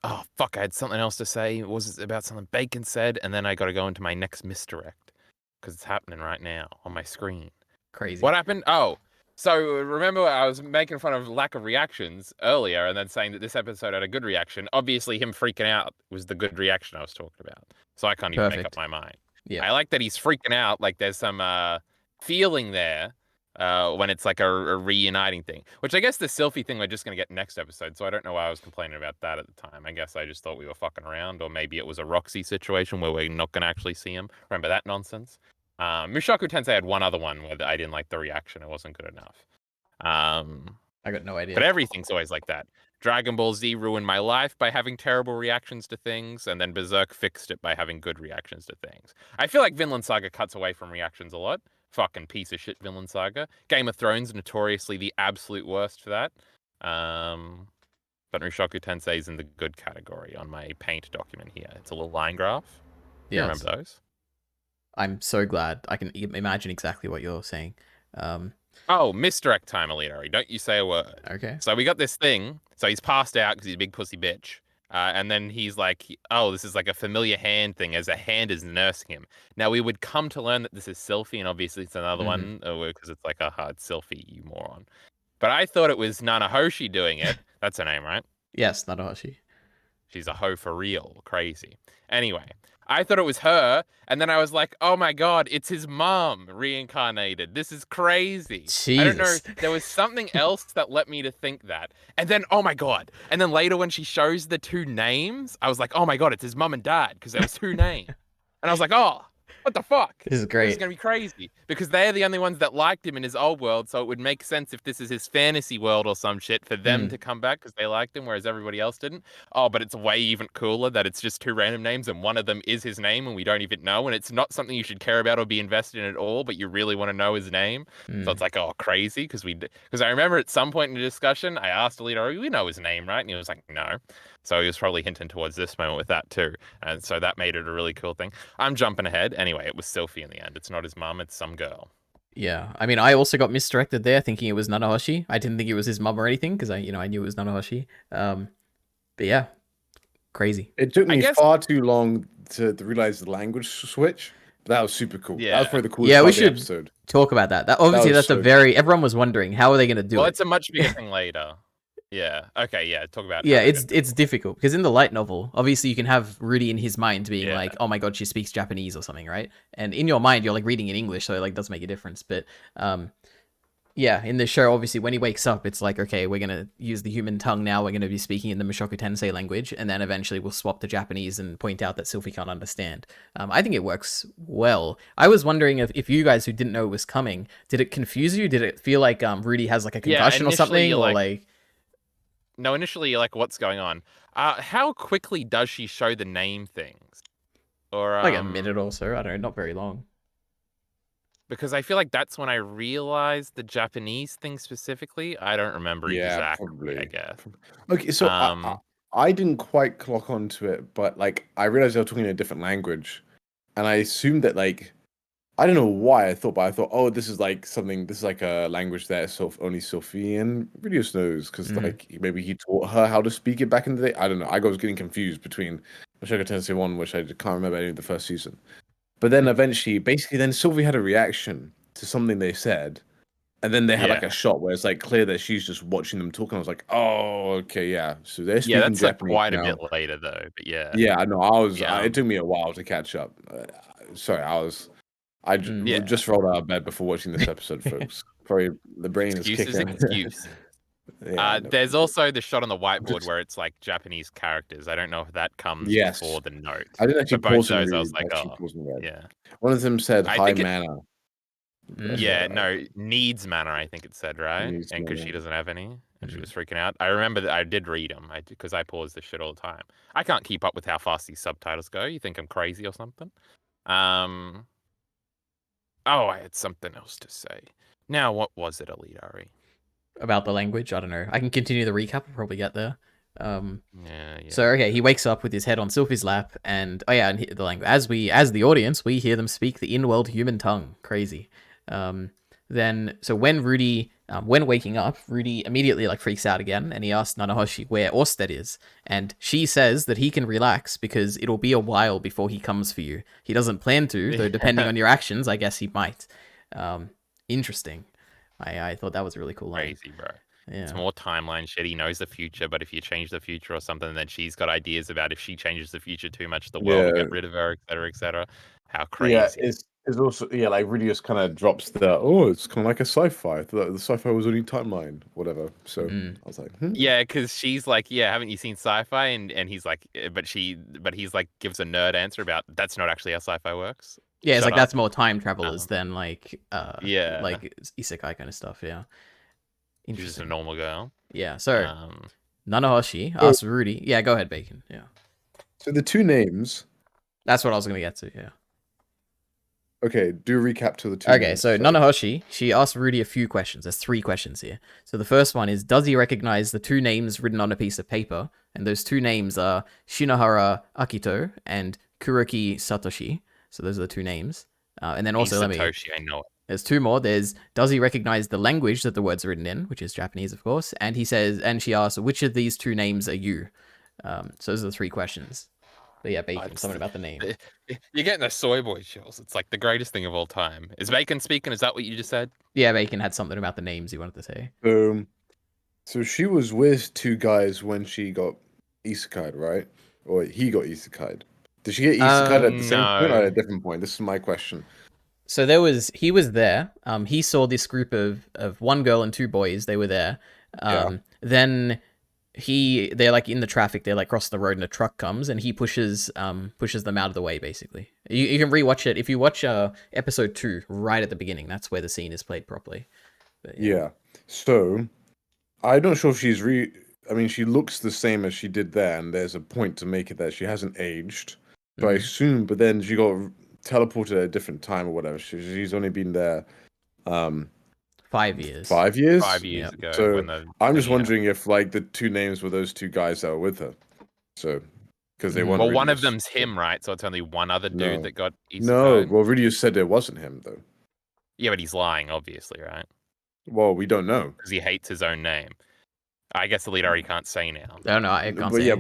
Oh fuck! I had something else to say. It was about something Bacon said, and then I got to go into my next misdirect because it's happening right now on my screen. Crazy. What happened? Oh. So remember I was making fun of lack of reactions earlier and then saying that this episode had a good reaction. Obviously him freaking out was the good reaction I was talking about. So I can't even make up my mind. Yeah. I like that he's freaking out. Like there's some feeling there. when it's like a reuniting thing. Which I guess the Sylphie thing we're just gonna get next episode, so I don't know why I was complaining about that at the time. I guess I just thought we were fucking around, or maybe it was a Roxy situation where we're not gonna actually see him. Remember that nonsense? Mushoku Tensei had one other one where I didn't like the reaction; it wasn't good enough. I got no idea. But everything's always like that. Dragon Ball Z ruined my life by having terrible reactions to things, and then Berserk fixed it by having good reactions to things. I feel like Vinland Saga cuts away from reactions a lot. Fucking piece of shit Vinland Saga. Game of Thrones, notoriously the absolute worst for that. But Mushoku Tensei is in the good category on my paint document here. It's a little line graph. You Yes. remember those? I'm so glad. I can imagine exactly what you're saying. Oh, misdirect time, EliteAri. Don't you say a word. Okay. So we got this thing. So he's passed out because he's a big pussy bitch. And then he's like, oh, this is like a familiar hand thing, as a hand is nursing him. Now, we would come to learn that this is Sylphie, and obviously it's another one, because it's like, aha, it's Sylphie, you moron. But I thought it was Nanahoshi doing it. That's her name, right? Yes, Nanahoshi. She's a hoe for real. Crazy. Anyway, I thought it was her, and then I was like, oh my god, it's his mom reincarnated. This is crazy. I don't know. Jesus. There was something else that led me to think that. And then, oh my god. And then later when she shows the two names, I was like, oh my god, it's his mum and dad, because there was two names. And I was like, oh, what the fuck? This is This is great. going to be crazy. Because they're the only ones that liked him in his old world, so it would make sense if this is his fantasy world or some shit for them to come back because they liked him, whereas everybody else didn't. Oh, but it's way even cooler that it's just two random names and one of them is his name and we don't even know, and it's not something you should care about or be invested in at all, but you really want to know his name. So it's like, oh, crazy, because I remember at some point in the discussion, I asked EliteAri, we know his name, right? And he was like, no. So he was probably hinting towards this moment with that too. And so that made it a really cool thing. I'm jumping ahead. Anyway, it was Sylphie in the end. It's not his mum, it's some girl. Yeah, I mean, I also got misdirected there, thinking it was Nanahoshi. I didn't think it was his mum or anything because I knew it was Nanahoshi. But yeah, crazy. It took me far too long to realize the language switch. But that was super cool. Yeah. That was probably the coolest Yeah, we part of the should episode. talk about that. Obviously, was that's so a very. Everyone was wondering how are they going to do Well, it. it's a much bigger thing later. Yeah. Okay. Yeah. Talk about. Yeah, how they're it's difficult because in the light novel, obviously you can have Rudy in his mind being Yeah. like, "Oh my god, she speaks Japanese" or something, right? And in your mind, you're like reading in English, so it like does make a difference. But yeah, in the show, obviously when he wakes up, it's like, okay, we're gonna use the human tongue now. We're gonna be speaking in the Mushoku Tensei language, and then eventually we'll swap to Japanese and point out that Sylphie can't understand. I think it works well. I was wondering if you guys who didn't know it was coming, did it confuse you? Did it feel like Rudy has like a concussion or something, initially, or like? No, initially, you're like, what's going on? How quickly does she show the name things? Or Like a minute or so, I don't know, not very long. Because I feel like that's when I realized the Japanese thing specifically. I don't remember exactly, probably. I guess. Okay, so I didn't quite clock onto it, but like I realized they were talking in a different language, and I assumed that like I don't know why I thought, oh, this is like a language that sort of only Sylphie and Rudius knows because like maybe he taught her how to speak it back in the day. I don't know. I was getting confused between Mushoku Tensei 1, which I can't remember any of the first season. But then eventually, basically, then Sylvie had a reaction to something they said, and then they had like a shot where it's like clear that she's just watching them talk, and I was like, oh, okay, yeah. So they're speaking that's Japanese like quite now. a bit later though, but yeah. Yeah, I know. It took me a while to catch up. Sorry, I just rolled out of bed before watching this episode, folks. Probably the brain is kicking. Excuses. There's also the shot on the whiteboard where it's like Japanese characters. I don't know if that comes before the note. I didn't actually pause and read. I was like, oh, yeah. One of them said high mana. Yeah, no, needs mana, I think it said, right? And because she doesn't have any, and she was freaking out. I remember that I did read them because I pause this shit all the time. I can't keep up with how fast these subtitles go. You think I'm crazy or something? Oh, I had something else to say. Now, what was it, EliteAri? About the language? I don't know. I can continue the recap. We'll probably get there. Yeah. So, okay, he wakes up with his head on Sylphie's lap, and and the language. As the audience, we hear them speak the in-world human tongue. Crazy. Then, so when Rudy, when waking up, Rudy immediately like freaks out again, and he asks Nanahoshi where Orsted is, and she says that he can relax because it'll be a while before he comes for you. He doesn't plan to, though. Depending on your actions, I guess he might. Interesting. I thought that was a really cool line. Crazy, bro. Yeah. It's more timeline shit. He knows the future, but if you change the future or something, then she's got ideas about if she changes the future too much, the world will get rid of her, etc., etc. How crazy. Yeah, It's also like Rudy just kind of drops it's kind of like a sci-fi. I thought the sci-fi was only timeline, whatever. So I was like, Yeah, because she's like, yeah, haven't you seen sci-fi? And he's like, but he's like, gives a nerd answer about that's not actually how sci-fi works. Yeah, it's Shut like up. that's more time travelers than Yeah, like isekai kind of stuff. Yeah, she's just a interesting. normal girl. Yeah, so Um, Nanahoshi So- asks Rudy. Yeah, go ahead, Bacon. Yeah, so the two names. that's what I was gonna get to. Yeah. Okay, do a recap to the two. Okay, names, so Nanahoshi, she asked Rudy a few questions. There's 3 questions here. So the first one is, does he recognize the 2 names written on a piece of paper? And those 2 names are Shinohara Akito and Kuroki Satoshi. So those are the 2 names. And then also, Satoshi, I know it. there's 2 more. There's, does he recognize the language that the words are written in, which is Japanese, of course. And she asks, which of these 2 names are you? So those are the 3 questions. But yeah, Bacon, something about the name. You're getting the soy boy chills. It's like the greatest thing of all time. Is Bacon speaking? Is that what you just said? Yeah, Bacon had something about the names he wanted to say. So she was with 2 guys when she got isekai'd, right? Or he got isekai'd. Did she get isekai'd at the same point or at a different point? This is my question. So he was there. He saw this group of 1 girl and 2 boys. They were there. Then they're like in the traffic. They're like crossing the road, and a truck comes, and he pushes them out of the way. Basically, you can rewatch it if you watch episode 2 right at the beginning. That's where the scene is played properly. But, Yeah. So I'm not sure if she's I mean, she looks the same as she did there, and there's a point to make it that she hasn't aged. So I assume, but then she got teleported at a different time or whatever. She's only been there 5 years. 5 years? 5 years ago. So when I'm just wondering if like the 2 names were those 2 guys that were with her. So because they weren't. Well, one Rudius. of them's him, right? So it's only one other dude that got No, isekai'd. well, Rudius said it wasn't him though. Yeah, but he's lying, obviously, right? Well, we don't know because he hates his own name. I guess EliteAri can't say now. I don't know. I can't but say. yeah,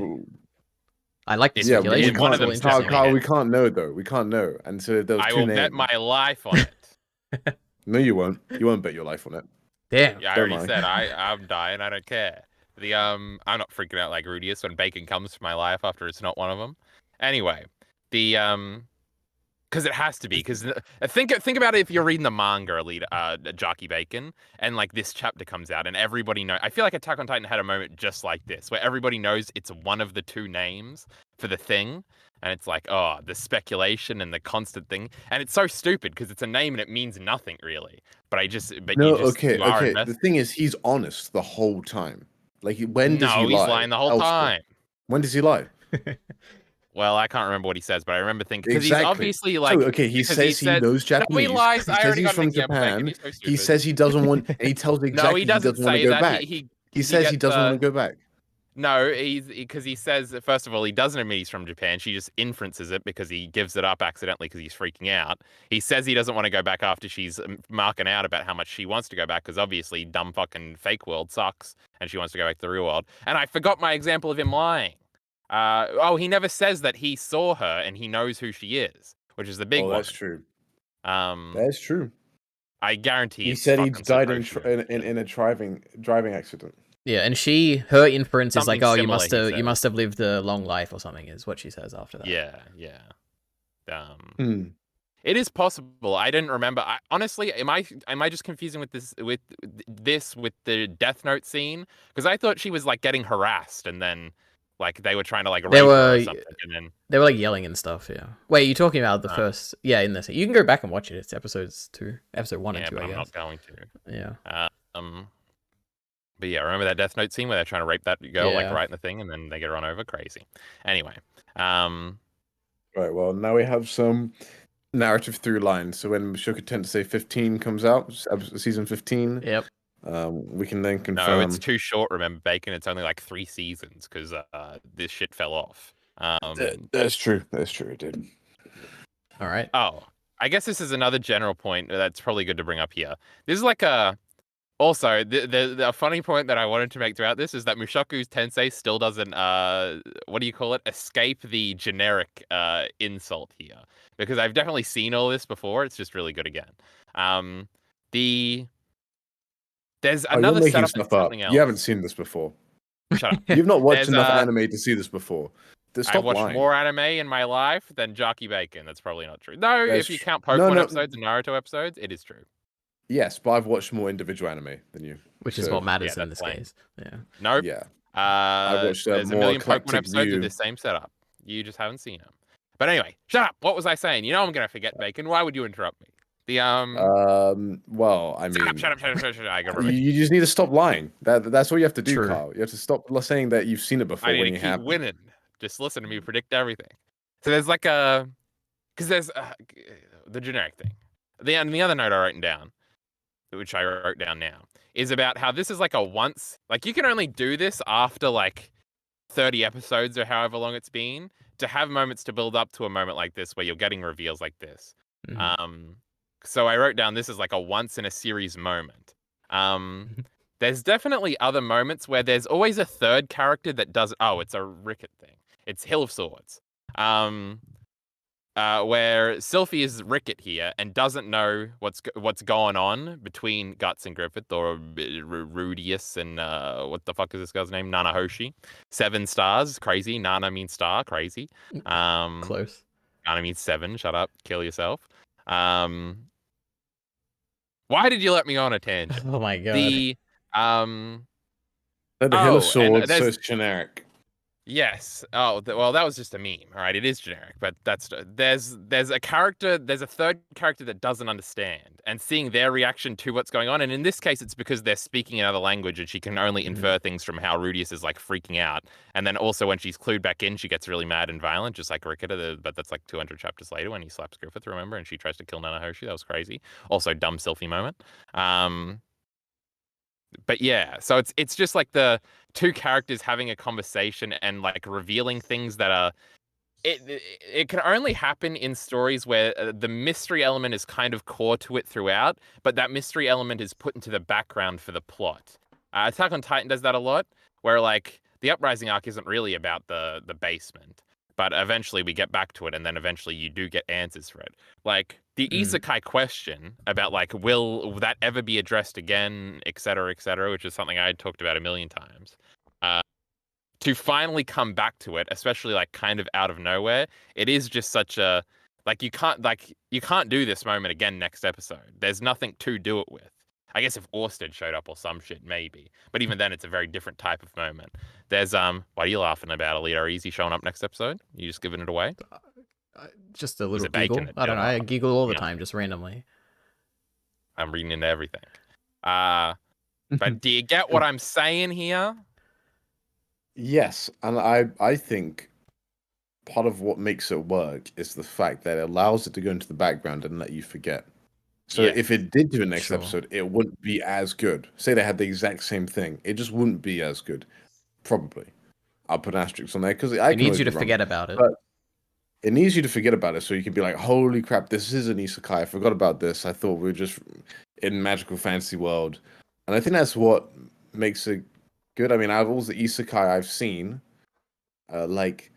I like the It's- yeah, speculation. one of It's all them's interesting. definitely we can't know though. We can't know. And so there was I 2 will names. bet my life on it. No, you won't. You won't bet your life on it. Damn. Yeah, I Don't already lie. said I'm dying. I don't care. I'm not freaking out like Rudius when Bacon comes to my life after it's not one of them. Anyway, because it has to be. Because think about it if you're reading the manga, Jarkey Bacon, and like this chapter comes out, and everybody knows. I feel like Attack on Titan had a moment just like this, where everybody knows it's one of the 2 names for the thing, and it's like, oh, the speculation and the constant thing, and it's so stupid because it's a name and it means nothing really. But Okay. The thing is, he's honest the whole time. Like, when does he lie? No, he's lying the whole time. When does he lie? Well, I can't remember what he says, but I remember thinking because Exactly. he's obviously like. So, okay, he because says he knows Japanese. No, he lies. He I says already he's got an from example. Bacon. Japan. He's so He stupid. says he doesn't want, and he tells No, exactly he doesn't want to say go that. back. He says he doesn't want to go back. No, because he says first of all he doesn't admit he's from Japan. She just inferences it because he gives it up accidentally because he's freaking out. He says he doesn't want to go back after she's marking out about how much she wants to go back because obviously dumb fucking fake world sucks and she wants to go back to the real world. And I forgot my example of him lying. He never says that he saw her and he knows who she is, which is the big one. That's true. That's true. I guarantee he it's said he fucking died Satoshi. in a driving accident. Yeah, and her inference is like, Something oh, you similar, he must have lived a long life or something, is what she says after that. Yeah. It is possible. I didn't remember. Honestly, am I just confusing with the Death Note scene? Because I thought she was like getting harassed, and then like they were trying to like rape her or something, and then they were like yelling and stuff. Yeah. Wait, you're talking about the first? Yeah, in this. You can go back and watch it. It's episode 1 and 2. but I I'm guess. not going to. Yeah. But yeah, remember that Death Note scene where they're trying to rape that girl like Yeah. right in the thing, and then they get run over? Crazy. Anyway, Right. Well, now we have some narrative through lines. So when Mushoku Tensei 15 comes out, season 15, Yep. we can then confirm. no, it's too short. Remember, Bacon. It's only like 3 seasons because this shit fell off. That's true. That's true. It did. All right. Oh, I guess this is another general point that's probably good to bring up here. This is like a. Also, the funny point that I wanted to make throughout this is that Mushoku Tensei still doesn't, what do you call it? Escape the generic insult here. Because I've definitely seen all this before. It's just really good again. There's another you're making setup stuff that's up. something else. You haven't seen this before. Shut up. You've not watched There's, enough anime to see this before. I've Stop watched lying. more anime in my life than Jarkey Bacon. That's probably not true. No, That's if you count no, Pokemon no. episodes and Naruto episodes, it is true. Yes, but I've watched more individual anime than you. Which is So what Yeah, matters in that's this lame. case. Yeah. Nope. yeah, I watched a There's a more million Pokemon eclectic episodes with view. this same setup. You just haven't seen them. But anyway, shut up. What was I saying? You know I'm gonna forget Bacon. Why would you interrupt me? The Well, I mean, shut up. I got you, rubbish. you just need to stop lying. That's what you have to do, True. Carl. You have to stop saying that you've seen it I before need when to you keep haven't. winning. Just listen to me predict everything. So there's like because there's the generic thing. And the other note I wrote down, which I wrote down now, is about how this is like a once, like you can only do this after like 30 episodes or however long it's been to have moments to build up to a moment like this where you're getting reveals like this. Mhm. So I wrote down this is like a once in a series moment. There's definitely other moments where there's always a third character that does. Oh, it's a Ricket thing. It's Hill of Swords. Where Sylphie is Ricket here and doesn't know what's going on between Guts and Griffith, or Rudius and what the fuck is this guy's name? Nanahoshi. 7 stars, crazy. Nana means star, crazy. Close. Nana means 7. Shut up, kill yourself. Why did you let me go on a tangent? Oh my god. The The Hill of oh, and Swords, so there's it's generic. yes. Oh, well, that was just a meme. All right, it is generic, but there's a character, there's a third character that doesn't understand, and seeing their reaction to what's going on, and in this case, it's because they're speaking another language, and she can only infer things from how Rudius is like freaking out, and then also when she's clued back in, she gets really mad and violent, just like Ricketa. But that's like 200 chapters later when he slaps Griffith, remember, and she tries to kill Nanahoshi. That was crazy. Also, dumb Sylphie moment. But yeah, so it's just like the two characters having a conversation and like revealing things that are it can only happen in stories where the mystery element is kind of core to it throughout, but that mystery element is put into the background for the plot. Attack on Titan does that a lot, where like the Uprising arc isn't really about the basement, but eventually we get back to it, and then eventually you do get answers for it. Like the Isekai question about like will that ever be addressed again, et cetera, which is something I had talked about a million times. To finally come back to it, especially like kind of out of nowhere, it is just such a like you can't do this moment again next episode. There's nothing to do it with. I guess if Orsted showed up or some shit, maybe. But even then, it's a very different type of moment. There's Why are you laughing about EliteAri Easy showing up next episode? You just giving it away? Just a Was little it Bacon giggle. that I don't did know. it? I giggle all the Yeah. time, just randomly. I'm reading into everything. But do you get what I'm saying here? Yes, and I think part of what makes it work is the fact that it allows it to go into the background and let you forget. So Yes. if it did do a next Sure. episode, it wouldn't be as good. Say they had the exact same thing, it just wouldn't be as good. Probably. I'll put an asterisk on there because I It can needs always you be to wrong. forget about it. But it needs you to forget about it so you can be like, holy crap, this is an isekai. I forgot about this. I thought we were just in magical fantasy world. And I think that's what makes it good. I mean, out of all the isekai I've seen, like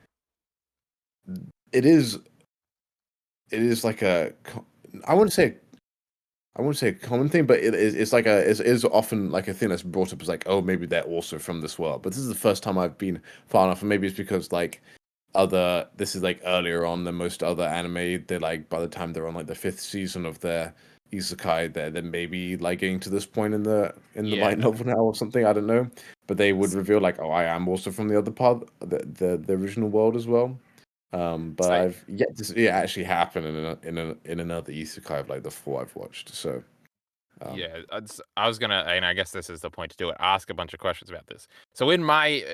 it is like a I wouldn't say a common thing, but it's like it is often like a thing that's brought up as like, oh, maybe they're also from this world. But this is the first time I've been far enough, and maybe it's because like this is like earlier on than most other anime. They're like by the time they're on like the 5th season of their isekai, they're maybe like getting to this point in the light Yeah. novel now or something. I don't know, but they would reveal like, oh, I am also from the other part, the original world as well. But So I've yet to see it actually happen in another isekai of like the 4 I've watched. So yeah, I was gonna, and I guess this is the point to do it. Ask a bunch of questions about this. So in my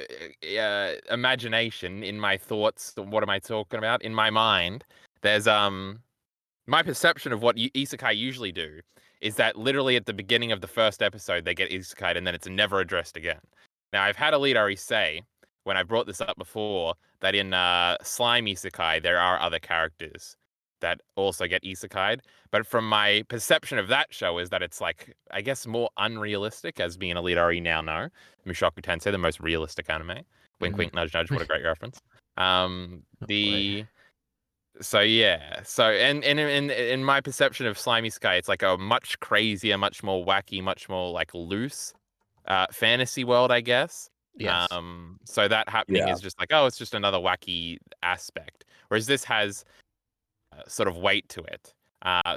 imagination, in my thoughts, what am I talking about? In my mind, there's my perception of what isekai usually do is that literally at the beginning of the first episode they get isekai and then it's never addressed again. Now I've had EliteAri say when I brought this up before that in Slime Isekai there are other characters that also get isekai'd, but from my perception of that show is that it's like I guess more unrealistic, as being EliteAri now know. Mushoku Tensei, the most realistic anime. Wink, wink, nudge, nudge. What a great reference. Boy. So yeah, so and in my perception of Slimy Sky, it's like a much crazier, much more wacky, much more like loose fantasy world, I guess. Yes. So that happening Yeah. is just like, oh, it's just another wacky aspect. Whereas this has sort of weight to it.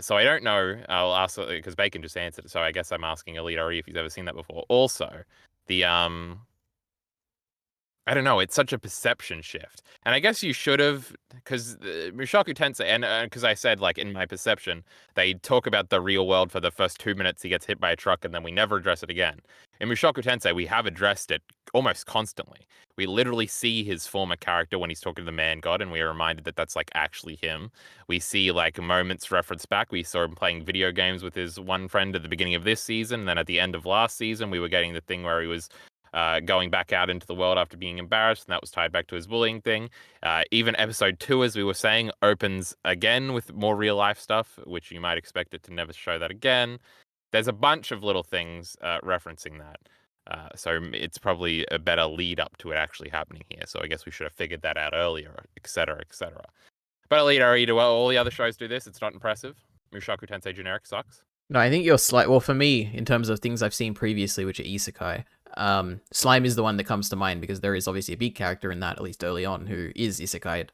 So I don't know. I'll ask because Bacon just answered it. So I guess I'm asking EliteAri if he's ever seen that before. Also, the I don't know. It's such a perception shift, and I guess you should have, because Mushoku Tensei, and because I said like in my perception, they talk about the real world for the first 2 minutes. He gets hit by a truck, and then we never address it again. In Mushoku Tensei, we have addressed it almost constantly. We literally see his former character when he's talking to the man god, and we are reminded that that's like actually him. We see like moments referenced back. We saw him playing video games with his one friend at the beginning of this season, and then at the end of last season, we were getting the thing where he was going back out into the world after being embarrassed, and that was tied back to his bullying thing. Even episode 2, as we were saying, opens again with more real life stuff, which you might expect it to never show that again. There's a bunch of little things referencing that. So it's probably a better lead up to it actually happening here. So I guess we should have figured that out earlier, etc., etc. But EliteAri, do all the other shows do this? It's not impressive. Mushoku Tensei generic sucks. No, I think you're well, for me, in terms of things I've seen previously, which are isekai, Slime is the one that comes to mind because there is obviously a big character in that, at least early on, who is isekai.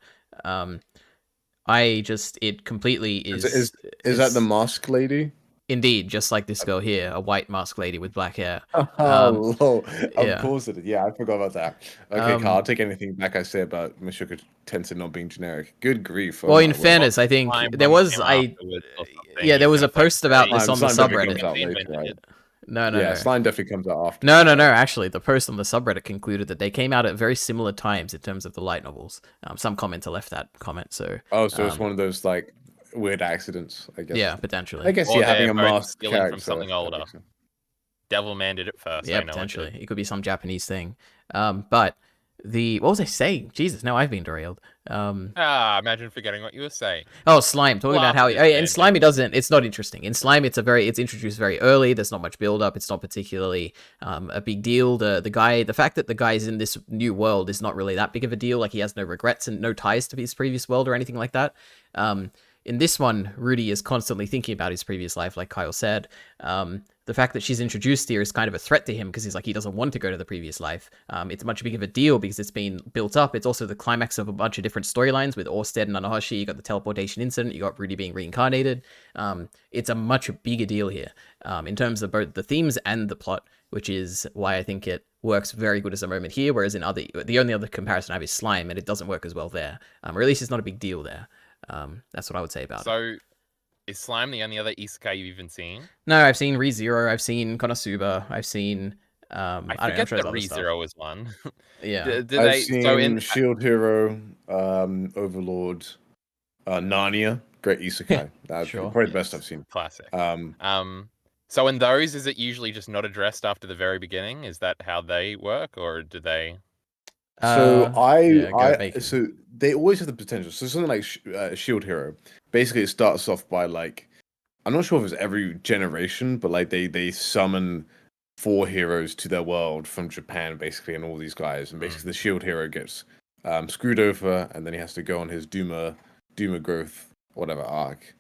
It completely Is that the mask lady? Indeed, just like this girl here, a white masked lady with black hair. Oh, lol. yeah. Of course it is. Yeah, I forgot about that. Okay, Carl, I'll take anything back I say about Mushoku Tensei not being generic. Good grief. Oh Well, my in word. fairness, I think Slime there comes was him afterwards or something. yeah, there He's was a gonna fight post about Slime. this on the Slime definitely subreddit. comes out later, Invented right? it. No, Yeah, Slime definitely comes out after. No. Actually, the post on the subreddit concluded that they came out at very similar times in terms of the light novels. Some commenter left that comment, so Oh, so it's one of those like weird accidents, I guess. yeah, potentially. I guess Or yeah, having they're a both masked stealing character. from something that older. makes sense. Devilman did it first. Yeah, I know potentially. it. It could be some Japanese thing. But what was I saying? Jesus, now I've been derailed. Imagine forgetting what you were saying. Oh, Slime. Talking about how in Slime it's not interesting. In Slime it's introduced very early. There's not much build up. It's not particularly a big deal. The fact that the guy is in this new world is not really that big of a deal. Like he has no regrets and no ties to his previous world or anything like that. In this one, Rudy is constantly thinking about his previous life, like Kyle said. The fact that she's introduced here is kind of a threat to him because he's like, he doesn't want to go to the previous life. It's much bigger of a deal because it's been built up. It's also the climax of a bunch of different storylines with Orsted and Nanahoshi. You got the teleportation incident. You got Rudy being reincarnated. It's a much bigger deal here in terms of both the themes and the plot, which is why I think it works very good as a moment here. Whereas the only other comparison I have is Slime, and it doesn't work as well there. Or at least it's not a big deal there. That's what I would say about it. So, is Slime the only other isekai you've even seen? No, I've seen ReZero, I've seen Konosuba, I've seen I forget that ReZero is one. Yeah. I've seen Shield Hero, Overlord, Narnia, great isekai. That's Sure, probably the best I've seen. Classic. So in those, is it usually just not addressed after the very beginning? Is that how they work, or do they? So Bacon. so they always have the potential. So something like Shield Hero, basically it starts off by like, I'm not sure if it's every generation, but like they summon 4 heroes to their world from Japan, basically, and all these guys, and basically the Shield Hero gets screwed over, and then he has to go on his Duma growth whatever arc.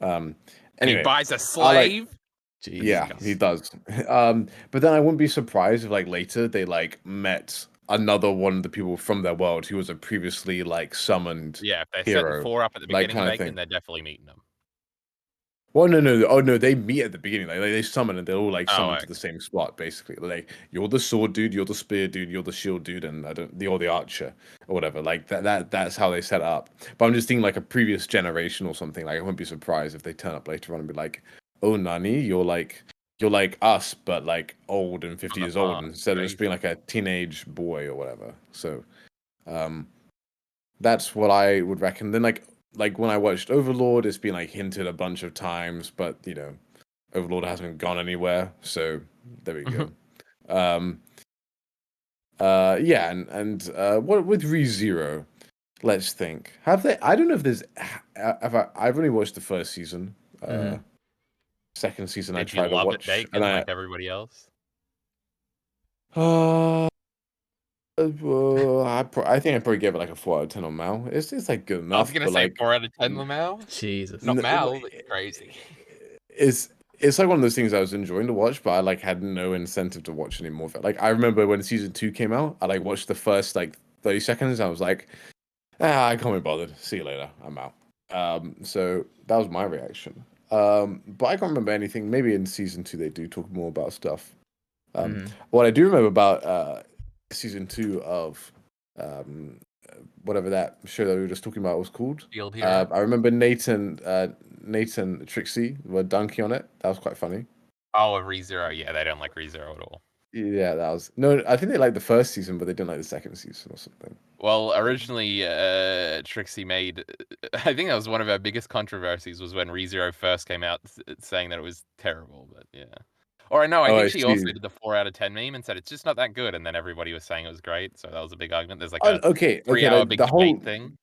Anyway, he buys a slave. Yeah, he does. But then I wouldn't be surprised if like later they like met another one of the people from their world who was a previously like summoned Yeah, if they're hero, setting 4 up at the like, beginning, kinda thing. then they're definitely meeting them. Well, no. Oh no, they meet at the beginning. Like they summon and they're all like summoned to okay. the same spot, basically. Like you're the sword dude, you're the spear dude, you're the shield dude, and you're the archer or whatever. Like that's how they set it up. But I'm just thinking like a previous generation or something. Like I wouldn't be surprised if they turn up later on and be like, "Oh, Nani, you're like us, but like old and 50 years old, instead of just being like a teenage boy or whatever." So, that's what I would reckon. Then like when I watched Overlord, it's been like hinted a bunch of times, but you know, Overlord hasn't gone anywhere. So there we go. Yeah, and what with ReZero? Let's think. Have they? I don't know if there's. I've only watched the first season. Second season, I tried to watch, Bacon, like everybody else. I think I probably gave it like a 4 out of 10 on Mal. It's like good enough. I was gonna say like, 4 out of 10 on Mal. Jesus. Not Mal, but crazy. it's like one of those things I was enjoying to watch, but I like had no incentive to watch any more of it. Like I remember when season 2 came out, I like watched the first like 30 seconds. I was like, I can't be bothered. See you later. I'm out. So that was my reaction. But I can't remember anything. Maybe in season 2 they do talk more about stuff. What I do remember about season 2 of um, whatever that show that we were just talking about was called. Field Hero. I remember Nathan Trixie were dunking on it. That was quite funny. Oh, a ReZero. Yeah, they don't like ReZero at all. Yeah, that was no. I think they liked the first season, but they didn't like the second season or something. Well, originally, Trixie made. I think that was one of our biggest controversies was when ReZero first came out saying that it was terrible. But yeah. Or no, I Oh, think I she also see. did the 4 out of 10 meme and said it's just not that good, and then everybody was saying it was great. So that was a big argument. There's like a Okay, 3-hour like big the whole. debate thing.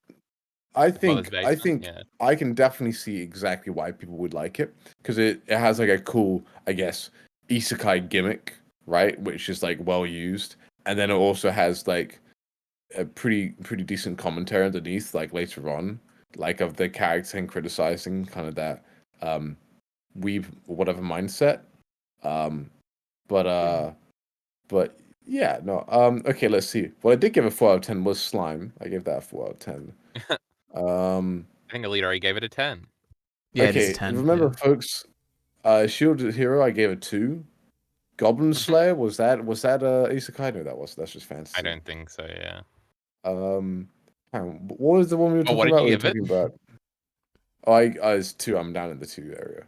I Mother's think Basement. Yeah. I can definitely see exactly why people would like it because it has like a cool, I guess, isekai gimmick, right? Which is like well used, and then it also has like a pretty decent commentary underneath, like later on, like of the character and criticizing kind of that weeb whatever mindset. Um, but but yeah, no. Okay, let's see. Well, I did give a 4 out of 10 was Slime. I gave that a 4 out of 10. I think EliteAri gave it a 10. Yeah, it is a Okay, 10. remember, Yeah. folks. Shield Hero, I gave a 2. Goblin Slayer was that isekai? No, that's just fantasy. I don't think so. Yeah. Hang on, what was the one we were Oh, what talking did about? you We were give it? talking about. Oh, I was 2. I'm down in the 2 area.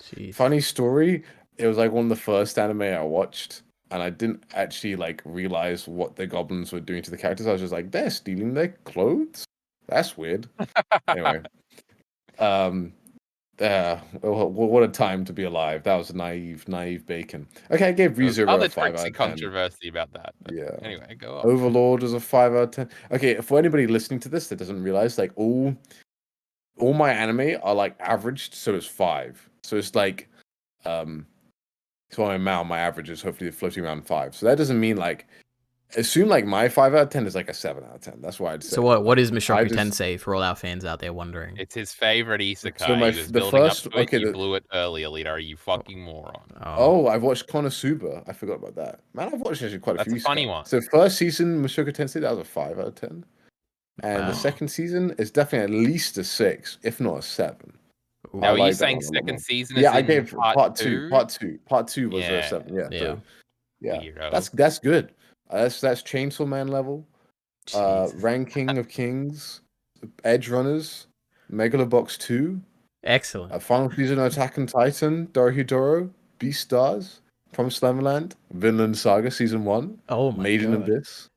Jeez. Funny story. It was like one of the first anime I watched, and I didn't actually like realize what the goblins were doing to the characters. I was just like, they're stealing their clothes. That's weird. Anyway, what a time to be alive. That was naive Bacon. Okay, I gave There was ReZero other a 5 out Trixie of 10. controversy about that. But Yeah. anyway, go on. Overlord was a 5 out of 10. Okay, for anybody listening to this that doesn't realize, like all my anime are like averaged, so it's 5. So it's like so my average is hopefully floating around 5. So that doesn't mean like assume like my 5 out of 10 is like a 7 out of 10. That's why I'd say. So what is I Mushoku just Tensei for all our fans out there wondering? It's his favorite so isekai. He was the building up first to it. okay You blew it early, EliteAri. You fucking moron. I've watched Konosuba. I forgot about that. Man, I've watched actually quite a That's few a funny isekai. one. So first season Mushoku Tensei that was a 5 out of 10. And the Wow. second season is definitely at least a 6, if not a 7. Now, I are you like that saying one a lot more. second season Yeah, is I in gave part 2? Part two was a Yeah. 7. Yeah, Yeah. so yeah, Weirdo. that's good. That's Chainsaw Man level. Jesus. Ranking of Kings, Edge Runners, Megalobox 2, Excellent. Final Season of Attack on Titan, Dorohedoro, Beast Stars, Promised Neverland, Vinland Saga Season 1, Oh my Made in god. Abyss,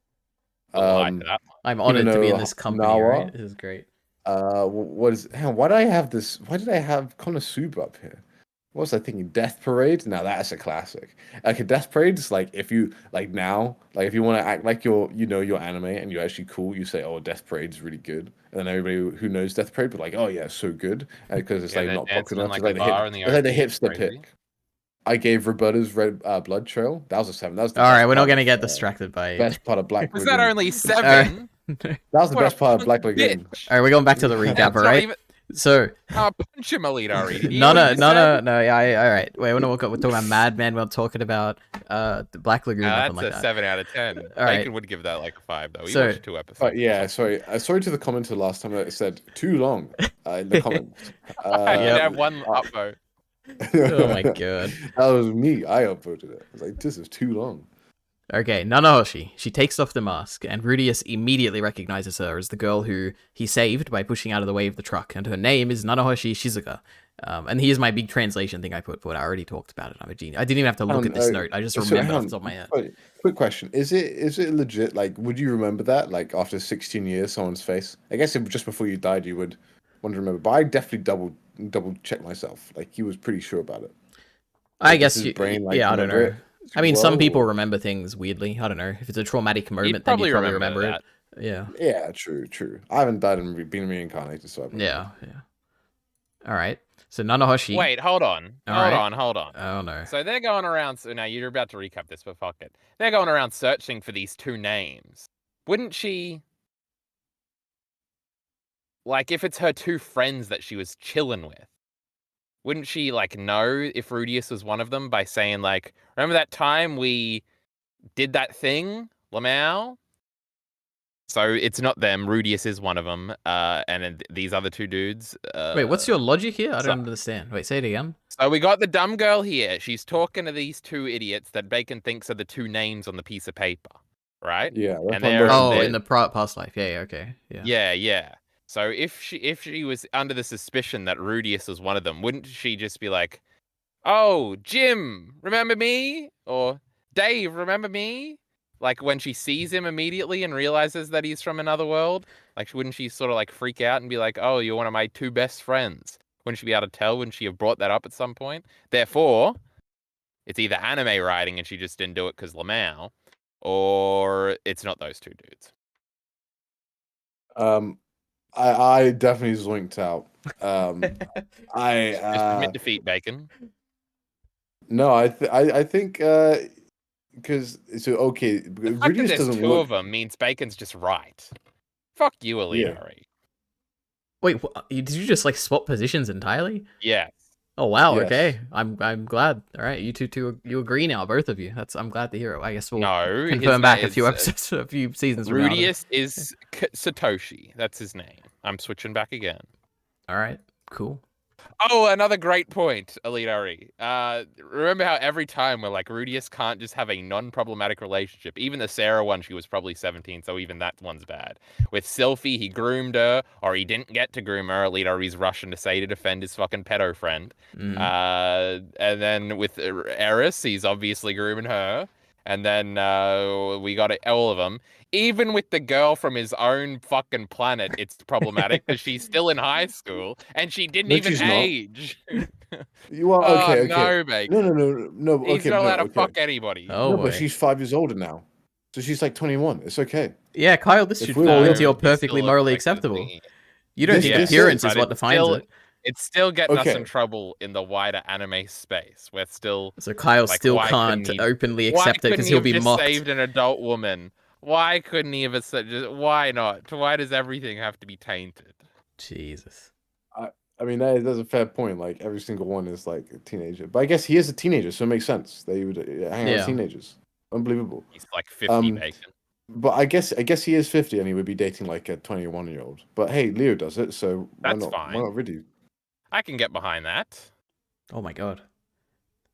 We'll lie to that one. I'm honored to be in Himeno this company, right? Nawa. This is great. What is? Hang on, why did I have this? Why did I have Konosuba up here? What was I thinking? Death Parade? Now that's a classic. Like a Death Parade is like if you like now, like if you want to act like your anime and you're actually cool, you say, "Oh, Death Parade's really good," and then everybody who knows Death Parade, but like, "Oh yeah, so good," because it's Yeah, like they're not dancing popular in enough. It's like like a the hip, bar in the it's like the OP. It's hipster crazy. pick. I gave Roberta's Red Blood Trail. That was a 7. That was the All right, best we're not part gonna of get distracted by. best part of Black Was that Lagoon. only All 7? That was the What a best part of Black punk Lagoon. bitch. right, we're going back to the Yeah. recap. That's All not right. even. So Punch him, EliteAri. Did you hear what you said? no. Yeah, all right. Wait, we're talking about Madman. We're talking about the Black Lagoon. Nothing That's like a that. 7 out of 10. All right. Bacon would give that like a 5 though. He So- watched 2 episodes. But yeah, sorry. Sorry to the commenter last time that it said too long in the comments. I did Yep. have one upvote. Oh my god. That was me. I upvoted it. I was like, this is too long. Okay, Nanahoshi. She takes off the mask, and Rudius immediately recognizes her as the girl who he saved by pushing out of the way of the truck, and her name is Nanahoshi Shizuka. And here's my big translation thing I put forward. I already talked about it. I'm a genius. I didn't even have to look at this note. I just remembered off the top of my head. Quick question: Is it legit? Like, would you remember that? Like, after 16 years, someone's face? I guess if just before you died, you would want to remember. But I definitely double check myself. Like, he was pretty sure about it. I Like, guess his you, brain, like, yeah, I don't remember know. it I mean, some well, people or- remember things weirdly. I don't know. If it's a traumatic moment, You'd then you probably probably remember remember that. it. Yeah. Yeah, true. I haven't died and been reincarnated, so I don't know. Yeah. All right. So Nanahoshi. Wait, hold on. Hold on. Oh no. So they're going around. So now you're about to recap this, but fuck it. They're going around searching for these 2 names. Wouldn't she? Like, if it's her 2 friends that she was chilling with, wouldn't she like know if Rudius was one of them by saying like, remember that time we did that thing, Lamau? So it's not them. Rudius is one of them, and then these other two dudes. Wait, what's your logic here? I so- don't understand. Wait, say it again. So we got the dumb girl here. She's talking to these two idiots that Bacon thinks are the two names on the piece of paper, right? Yeah, that's And my they're, motion. Oh, they're in the past life. Yeah, okay. Yeah. yeah. So if she was under the suspicion that Rudius was one of them, wouldn't she just be like, "Oh, Jim, remember me?" Or "Dave, remember me?" Like when she sees him immediately and realizes that he's from another world, like wouldn't she sort of like freak out and be like, "Oh, you're one of my two best friends"? Wouldn't she be able to tell? Wouldn't she have brought that up at some point? Therefore, it's either anime writing and she just didn't do it because Lamau, or it's not those two dudes. I definitely zoinked out. I Just admit defeat, Bacon. no, I think because so okay, The fact that Rudius there's doesn't two look. of them means Bacon's just right. Fuck you, Yeah. EliteAri. Wait, did you just like swap positions entirely? Yes. Oh wow, Yes. okay. I'm glad. All right, you two you agree now, both of you. I'm glad to hear it. I guess we'll No, confirm back a few episodes, a few seasons from now. Rudius is Satoshi. That's his name. I'm switching back again. All right, cool. Oh, another great point, EliteAri. Remember how every time we're like, Rudius can't just have a non-problematic relationship. Even the Sarah one, she was probably 17, so even that one's bad. With Sylphie, he groomed her, or he didn't get to groom her. EliteAri's rushing to say to defend his fucking pedo friend. And then with Eris, he's obviously grooming her. And then we got all of them. Even with the girl from his own fucking planet, it's problematic because she's still in high school and she didn't No, even she's not. age. Well, Oh, okay. no, Bacon. No. He's Okay, not no, allowed to okay. fuck anybody. Oh No, boy. but she's 5 years older now, so she's like 21. It's okay. Yeah, Kyle, this If should we're fall all- into your He still perfectly looks morally like a acceptable. thingy. You don't This- think this appearance but is what defines it. It's still getting us in Okay. trouble in the wider anime space. We're still So Kyle like, still why can't couldn't he- openly why accept it couldn't because he he'll have be just mocked. saved an adult woman? Why couldn't he have just why not? Why does everything have to be tainted? Jesus. I mean, that's a fair point. Like every single one is like a teenager, but I guess he is a teenager, so it makes sense that he would hang out with Yeah. teenagers. Unbelievable. He's like 50, Bacon. But I guess he is 50 and he would be dating like a 21-year-old. But hey, Leo does it, so why That's not? fine. Why not Rudy? I can get behind that. Oh my god.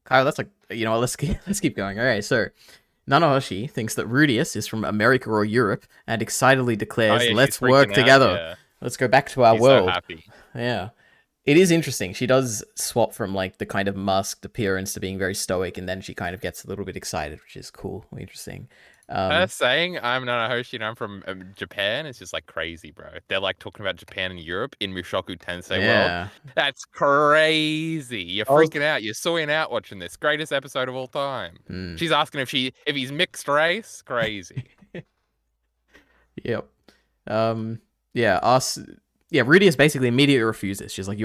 Kyle, that's like, you know what, let's keep going. Alright, so Nanahoshi thinks that Rudius is from America or Europe and excitedly declares, Oh, yeah, let's she's work freaking out, together. yeah. Let's go back to our He's world. so happy. Yeah. It is interesting. She does swap from like the kind of masked appearance to being very stoic, and then she kind of gets a little bit excited, which is cool, interesting. Her saying I'm Nanahoshi and I'm from Japan is just like crazy, bro. They're like talking about Japan and Europe in Mushoku Tensei yeah. world. That's crazy. You're I was- freaking out. You're suing out watching this. Greatest episode of all time. Hmm. She's asking if he's mixed race. Crazy. Yep. Yeah, Rudy is basically immediately refuses. She's like, we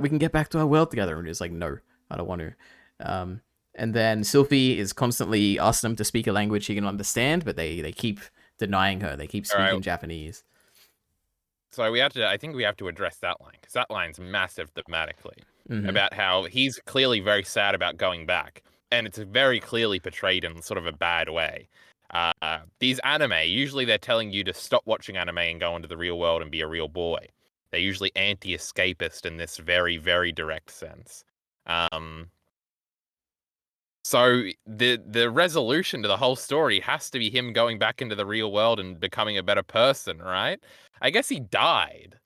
can get back to our world together. And he's like, no, I don't want to. And then Sylphie is constantly asking them to speak a language she can understand, but they keep denying her. They keep speaking Alright. Japanese. So I think we have to address that line because that line's massive thematically Mhm. about how he's clearly very sad about going back, and it's very clearly portrayed in sort of a bad way. These anime, usually they're telling you to stop watching anime and go into the real world and be a real boy. They're usually anti-escapist in this very, very direct sense. So the resolution to the whole story has to be him going back into the real world and becoming a better person, right? I guess he died.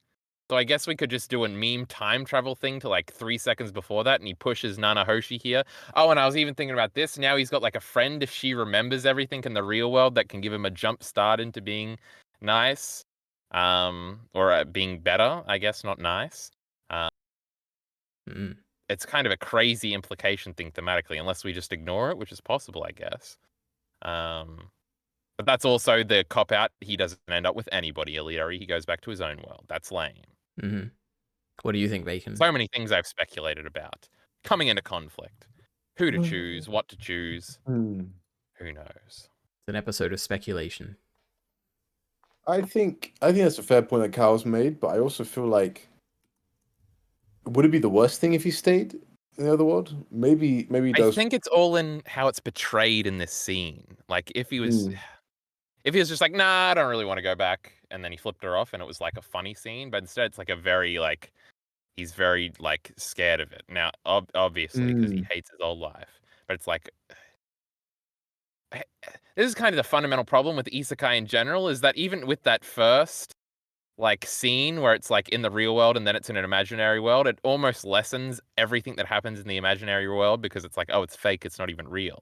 So I guess we could just do a meme time travel thing to like 3 seconds before that, and he pushes Nanahoshi here. Oh, and I was even thinking about this. Now he's got like a friend if she remembers everything in the real world that can give him a jump start into being nice. Or being better, I guess, not nice. Mm. It's kind of a crazy implication thing thematically, unless we just ignore it, which is possible, I guess. But that's also the cop out. He doesn't end up with anybody, EliteAri. He goes back to his own world. That's lame. Mm-hmm. What do you think, Bacon? So many things I've speculated about coming into conflict. Who to choose, what to choose. Who knows? It's an episode of speculation. I think that's a fair point that Kyle's made, but I also feel like would it be the worst thing if he stayed in the other world? Maybe he I does. think it's all in how it's portrayed in this scene. Like if he was just like, nah, I don't really want to go back, and then he flipped her off and it was like a funny scene, but instead it's like a very like he's very like scared of it. Now obviously because he hates his old life. But it's like this is kind of the fundamental problem with isekai in general, is that even with that first like scene where it's like in the real world and then it's in an imaginary world, it almost lessens everything that happens in the imaginary world because it's like, oh, it's fake, it's not even real.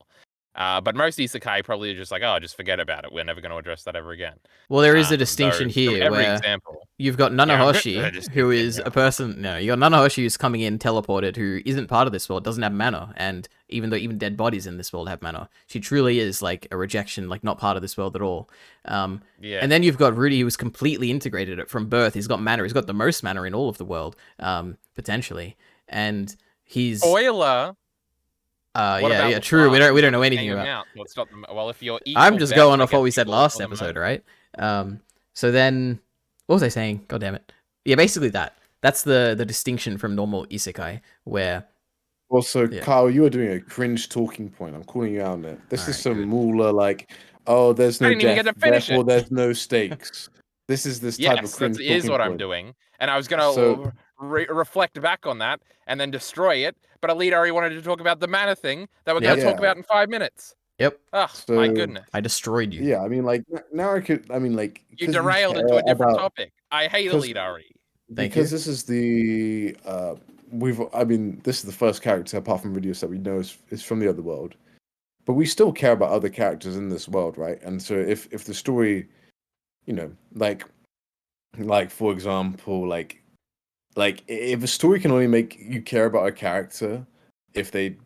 But most isekai probably are just like, oh, just forget about it. We're never going to address that ever again. Well, there is a distinction Though, here every where example, you've got Nanahoshi, who is yeah. a person. No, you got Nanahoshi who's coming in teleported, who isn't part of this world, doesn't have mana, and even though even dead bodies in this world have mana, she truly is like a rejection, like not part of this world at all. Yeah. And then you've got Rudy, who's completely integrated it from birth. He's got mana. He's got the most mana in all of the world, potentially, and he's Spoiler. yeah, true. We don't know anything about. Well, it's not. Well, if you're equal, I'm just going off what we said equal last for the episode, moment. right? So then, what was I saying? God damn it! Yeah, basically that's the distinction from normal isekai, where Also, yeah. Kyle, you are doing a cringe talking point. I'm calling you out on it. This is Alright, some good. moolah like, oh, there's I no didn't even death, get to finish therefore it. there's no stakes. This is this type of Yes, cringe that is talking what I'm point. doing, and I was gonna So reflect back on that and then destroy it. But EliteAri wanted to talk about the mana thing that we're Yep. gonna talk yeah, about in 5 minutes. Yep, Oh my so goodness! I destroyed you. yeah, I mean, like now I could, I mean, like You because we derailed care into a different about topic. I hate because EliteAri. Thank you. this is the I mean, this is the first character apart from Rudius that we know is from the other world, but we still care about other characters in this world, right? And so if the story, you know, like for example, like if a story can only make you care about a character if they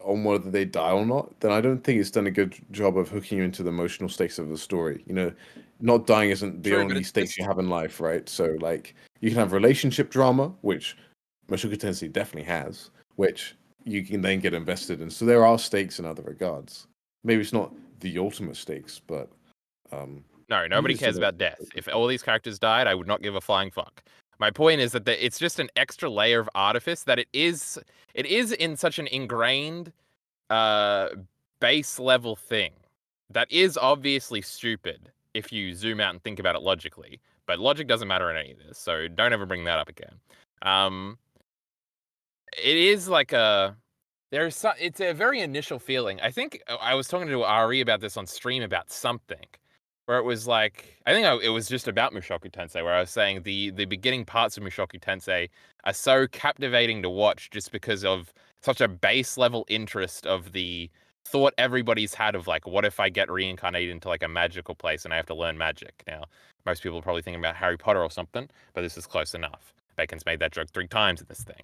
on whether they die or not, then I don't think it's done a good job of hooking you into the emotional stakes of the story. You know, not dying isn't the True, but only it's stakes just you have in life, right? So like you can have relationship drama, which Mushoku Tensei definitely has, which you can then get invested in. So there are stakes in other regards. Maybe it's not the ultimate stakes, but no, you nobody can still cares make about death. If all these characters died, I would not give a flying fuck. My point is that it's just an extra layer of artifice that it is in such an ingrained uh base level thing that is obviously stupid if you zoom out and think about it logically, but logic doesn't matter in any of this, so don't ever bring that up again. It is like it's a very initial feeling. I think I was talking to Ari about this on stream about something where it was like, it was just about Mushoku Tensei, where I was saying the beginning parts of Mushoku Tensei are so captivating to watch just because of such a base level interest of the thought everybody's had of like, what if I get reincarnated into like a magical place and I have to learn magic? Now, most people are probably thinking about Harry Potter or something, but this is close enough. Bacon's made that joke 3 times in this thing.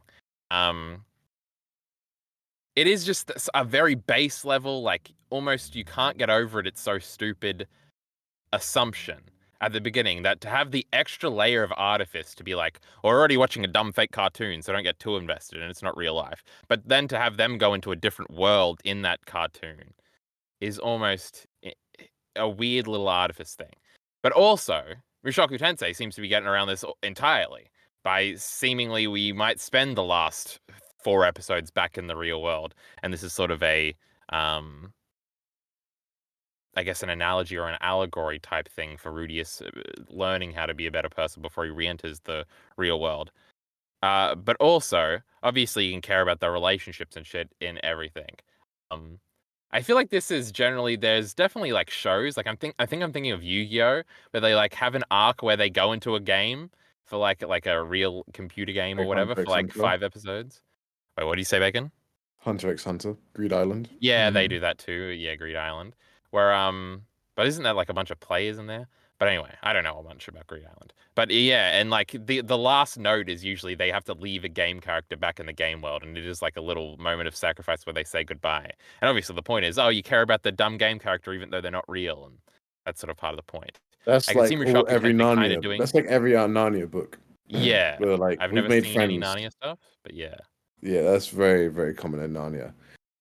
It is just a very base level, like almost you can't get over it. It's so stupid assumption at the beginning that to have the extra layer of artifice to be like, we're already watching a dumb fake cartoon, so don't get too invested and it's not real life. But then to have them go into a different world in that cartoon is almost a weird little artifice thing. But also, Mushoku Tensei seems to be getting around this entirely by seemingly we might spend the last 4 episodes back in the real world, and this is sort of a I guess an analogy or an allegory type thing for Rudius learning how to be a better person before he re-enters the real world. But also, obviously, you can care about the relationships and shit in everything. I feel like this is generally, there's definitely like shows, like I think I'm thinking of Yu-Gi-Oh, where they like have an arc where they go into a game for like a real computer game or like whatever Hunter for x like Hunter, 5 episodes. Wait, what do you say, Bacon? Hunter x Hunter, Greed Island. Yeah, they do that too. Yeah, Greed Island. Where but isn't there like a bunch of players in there? But anyway, I don't know a bunch about Greed Island. But yeah, and like the last note is usually they have to leave a game character back in the game world, and it is like a little moment of sacrifice where they say goodbye. And obviously the point is, oh, you care about the dumb game character even though they're not real, and that's sort of part of the point. That's I can see like all Mushoku every Tensei kind of Narnia. doing. That's like every Narnia book. Yeah, Where like I've we've never made seen any friends. Narnia stuff, but yeah. Yeah, that's very, very common in Narnia.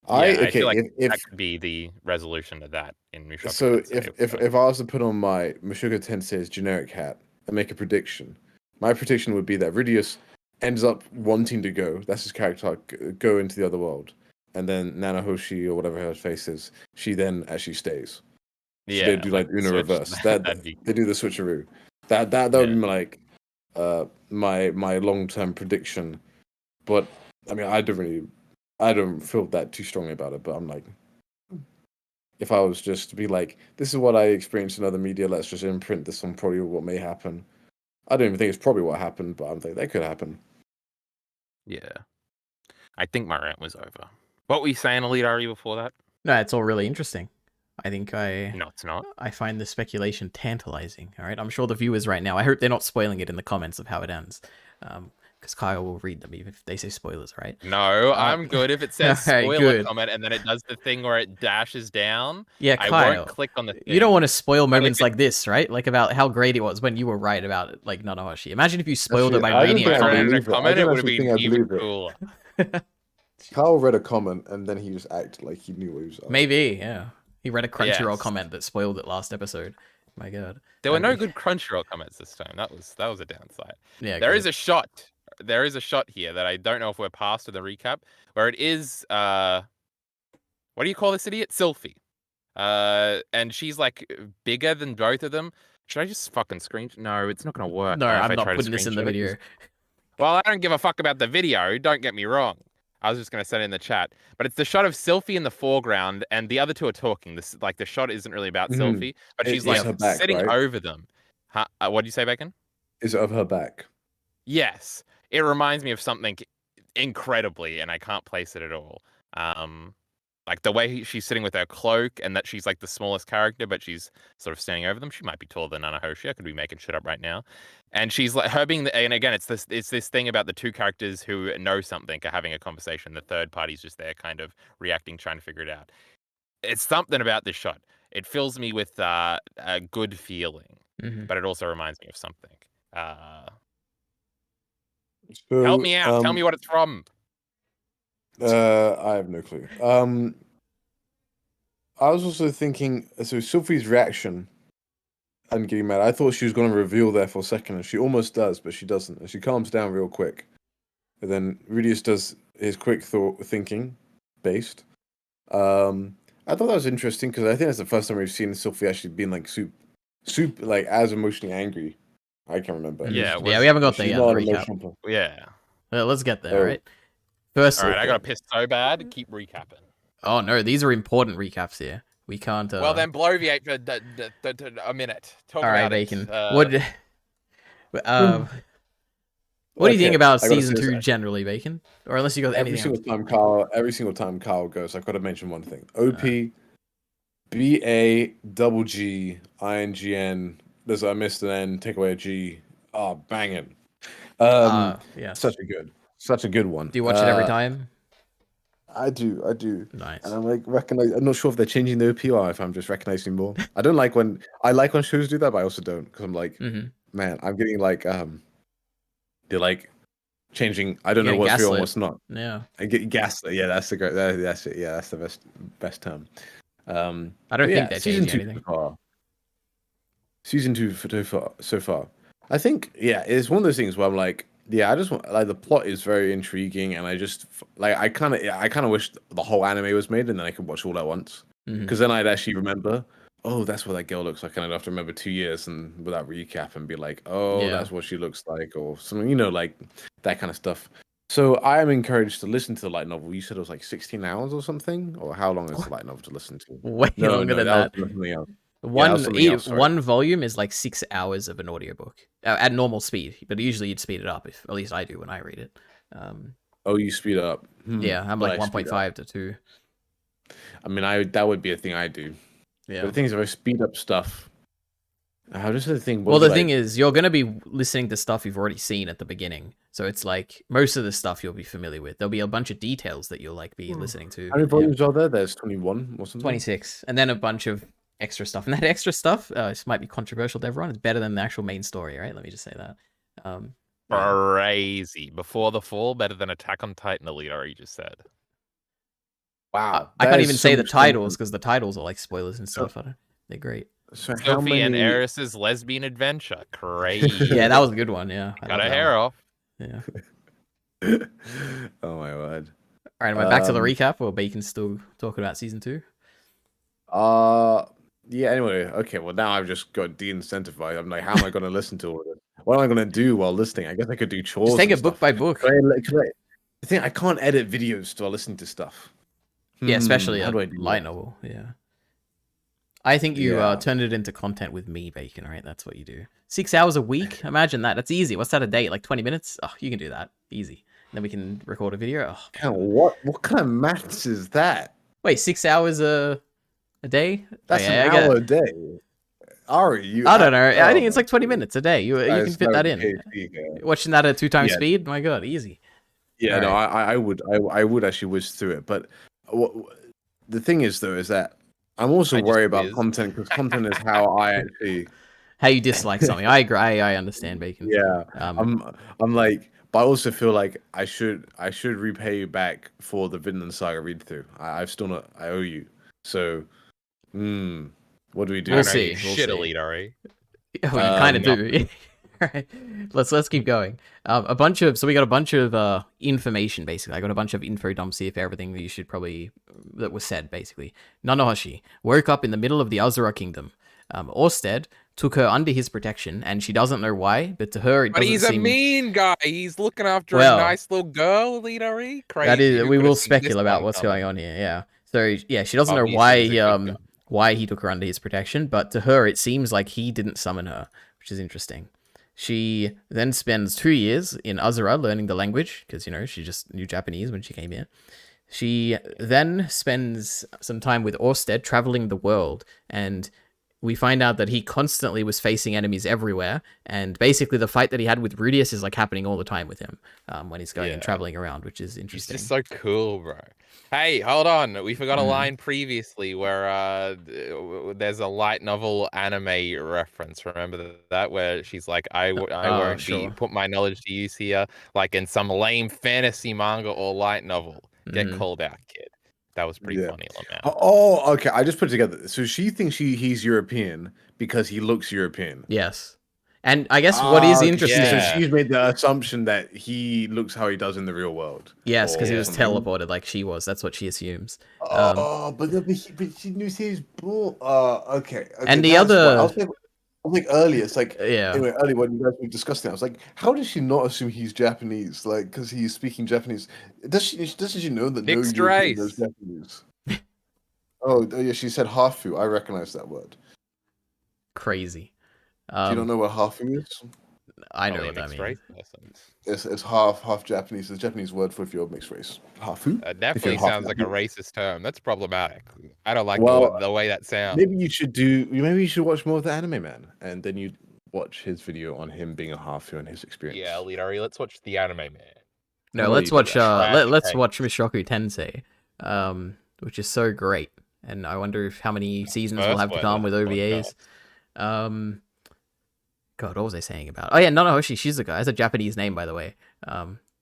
I feel like If that could be the resolution of that in Mushoku so Tensei. if I was to put on my Mushoku Tensei's generic hat and make a prediction, my prediction would be that Rudius ends up wanting to go. That's his character arc, go into the other world. And then Nanahoshi or whatever her face is, she then actually stays. So they Yeah, do like Uno switch. reverse. That'd be They do the switcheroo. That would yeah. be like my long term prediction. But I mean, I don't feel that too strongly about it. But I'm like, if I was just to be like, this is what I experienced in other media, let's just imprint this on probably what may happen. I don't even think it's probably what happened, but I'm thinking that could happen. Yeah. I think my rant was over. What were you saying, EliteAri, before that? No, it's all really interesting. I think No, it's not. I find the speculation tantalizing. All right, I'm sure the viewers right now. I hope they're not spoiling it in the comments of how it ends, because Kyle will read them even if they say spoilers. Right? No, I'm good. If it says Alright, spoiler good. comment and then it does the thing where it dashes down, Yeah, I Kyle. won't click on the thing. You don't want to spoil But if moments it- like this, right? Like about how great it was when you were right about it, like Nanahoshi. Imagine if you spoiled it Actually, by I don't reading think a I comment. believe it. I comment, it don't would have actually been think I even believe it. cooler. Kyle read a comment and then he just acted like he knew what he was asking. Maybe, yeah. He read a Crunchyroll Yes. comment that spoiled it last episode. My God. There were no That'd be- good Crunchyroll comments this time. That was a downside. Yeah, There good. is a shot. There is a shot here that I don't know if we're past in the recap, where it is what do you call this idiot? Sylphie. And she's like bigger than both of them. Should I just fucking screen? No, it's not gonna work. No, if I'm I not try to putting this in the screenshot it, 'cause- video. Well, I don't give a fuck about the video. Don't get me wrong. I was just gonna say it in the chat, but it's the shot of Sylphie in the foreground, and the other two are talking. This like the shot isn't really about Mhm. Sylphie, but she's It's like her back, sitting right? over them. Huh? What do you say, Bacon? Is it of her back? Yes, it reminds me of something incredibly, and I can't place it at all. Like the way she's sitting with her cloak, and that she's like the smallest character, but she's sort of standing over them. She might be taller than Nanahoshi. I could be making shit up right now. And she's like her being, and again, it's this thing about the two characters who know something are having a conversation. The third party's just there, kind of reacting, trying to figure it out. It's something about this shot. It fills me with a good feeling, Mhm. but it also reminds me of something. So, Help me out. Tell me what it's from. I have no clue. I was also thinking, so Sophie's reaction and getting mad. I thought she was going to reveal there for a second, and she almost does, but she doesn't. And she calms down real quick. And then Rudy just does his quick thinking based. I thought that was interesting because I think that's the first time we've seen Sophie actually being like super like as emotionally angry. I can remember. Yeah, Yeah, we haven't got She's the not an recap. emotional. Yeah. Let's get there, Oh. right? First, All right, I Okay. got pissed so bad. Keep recapping. oh no, these are important recaps here. We can't. Well, then bloviate for a minute. Talk all right, about Bacon. it. What do you think Okay, about I gotta season say this. 2 generally, Bacon? Or unless you got Every anything single else? every single time Kyle goes, I've got to mention one thing. OP, BAGGINGN. There's I missed an N, take away a G. Oh, banging. Yes. Such a good one. Do you watch it every time? I do. Nice. And I'm like I'm not sure if they're changing the OP or if I'm just recognizing more. I don't like when shows do that, but I also don't because I'm like, Mhm. man, I'm getting like they're like changing. I don't know Getting what's real and gaslit. what's not. Yeah. I get gaslit. Yeah, that's the great. That's it. Yeah, that's the best term. I don't But think yeah, they're season changing 2 anything. so far. Season 2 so far. I think it's one of those things where I'm like, I just want like the plot is very intriguing, and I just like I kind of wish the whole anime was made, and then I could watch all at once, Mhm. because then I'd actually remember. Oh, that's what that girl looks like, and I'd have to remember 2 years and without recap and be like, oh, Yeah. that's what she looks like, or something, like that kind of stuff. So I am encouraged to listen to the light novel. You said it was like 16 hours or something, or how long is the light novel to listen to? Way longer than that. Was something else. One something else, sorry. one volume is like 6 hours of an audiobook at normal speed, but usually you'd speed it up. If at least I do when I read it. Oh, you speed up. Yeah, I'm But like I speed 1.5 to 2. I mean, that would be a thing I do. Yeah. But the thing is, if I speed up stuff, how does the thing? Well, the thing is, you're going to be listening to stuff you've already seen at the beginning. So it's like most of the stuff you'll be familiar with. There'll be a bunch of details that you'll like be listening to. How many Yeah. volumes are there? There's 21 or something. 26. And then a bunch of extra stuff. And that extra stuff, this might be controversial to everyone, it's better than the actual main story, right? Let me just say that. Yeah. Crazy. Before the Fall, better than Attack on Titan, EliteAri just said. Wow. I can't that even is say so the much titles content. because the titles are like spoilers and stuff. They're great. So how Sophie and many? Eris's lesbian adventure. Crazy. Yeah, that was a good one. Yeah. I Got love her that hair one. off. Yeah. Oh my word. All right, am I back to the recap, or Bacon's still talking about season 2? Yeah, anyway, okay, well now I've just got de-incentivized. I'm like, how am I gonna listen to all of this? What am I gonna do while listening? I guess I could do chores Just take and it book stuff. by book. The thing, I can't edit videos while listening to stuff. Yeah, especially How a do I do light that? novel. Yeah. I think you Yeah. turned it into content with me, Bacon, right? That's what you do. 6 hours a week? Imagine that. That's easy. What's that a day? Like 20 minutes? Oh, you can do that. Easy. And then we can record a video. Oh. Hell, what kind of maths is that? Wait, 6 hours a day? That's an Okay, I get hour it. a day. Ari, you I don't know. I oh think it's my like 20 goodness. minutes a day. You can Guys, fit that was that a in. PhD guy. Watching that at 2 times Yeah. speed? My god, easy. Yeah, All no, right. I would actually whiz through it, but what, the thing is though is that I'm also I just worried about whizzed. content because content is how I actually How you dislike something. I agree. I understand, Bacon. yeah. Um, I'm like, but I also feel like I should repay you back for the Vinland Saga read through. I've still not I owe you. So, what do we do? We'll I know you see. We'll shit, see. EliteAri. Oh, you kind of No. do. Alright, let's keep going. So we got a bunch of information basically. I got a bunch of info dumps here for everything that you should probably that was said basically. Nanahoshi woke up in the middle of the Azura Kingdom. Orsted took her under his protection, and she doesn't know why, but to her it But doesn't he's a seem. mean guy. He's looking after a Well, nice little girl, EliteAri. that Crazy. is, Who we could have will seen this speculate about one what's coming? going on here. Yeah. So yeah, she doesn't know Obviously, he's a good guy. why he took her under his protection, but to her it seems like he didn't summon her, which is interesting. She then spends 2 years in Azura learning the language because she just knew Japanese when she came here. She then spends some time with Orsted traveling the world, and we find out that he constantly was facing enemies everywhere, and basically the fight that he had with Rudius is like happening all the time with him when he's going and traveling around, which is He's interesting. just so cool, bro. Hey, hold on. We forgot a line previously where there's a light novel anime reference. Remember that? Where she's like, I won't sure. put my knowledge to use here, like in some lame fantasy manga or light novel. Get called out, kid. That was pretty funny, Lamau. Oh, okay. I just put together. So she thinks he's European because he looks European. Yes. And I guess what is interesting. So she's made the assumption that he looks how he does in the real world. Yes, because he was something. teleported like she was. That's what she assumes. But she knew he was born. Okay. And the other, I was like earlier. It's like yeah. anyway, earlier when you guys were discussing it, I was like, how does she not assume he's Japanese? Like, because he's speaking Japanese. Doesn't she know that Mixed no European race. knows Japanese? Oh yeah, she said hafu. I recognize that word. Crazy. Do you don't know what hafu is? I know what that means. It's half Japanese. It's a Japanese word for if you're mixed race. Hafu. It definitely sounds like a racist term. That's problematic. I don't like the way that sounds. Maybe you should watch more of the anime, man, and then you watch his video on him being a hafu and his experience. Yeah, EliteAri, let's watch the anime, man. No, let's watch let's watch Mushoku Tensei, which is so great. And I wonder how many seasons we'll have to come with OVAs. God, what was I saying about? Oh yeah, Nanahoshi Shizuka. That's a Japanese name, by the way.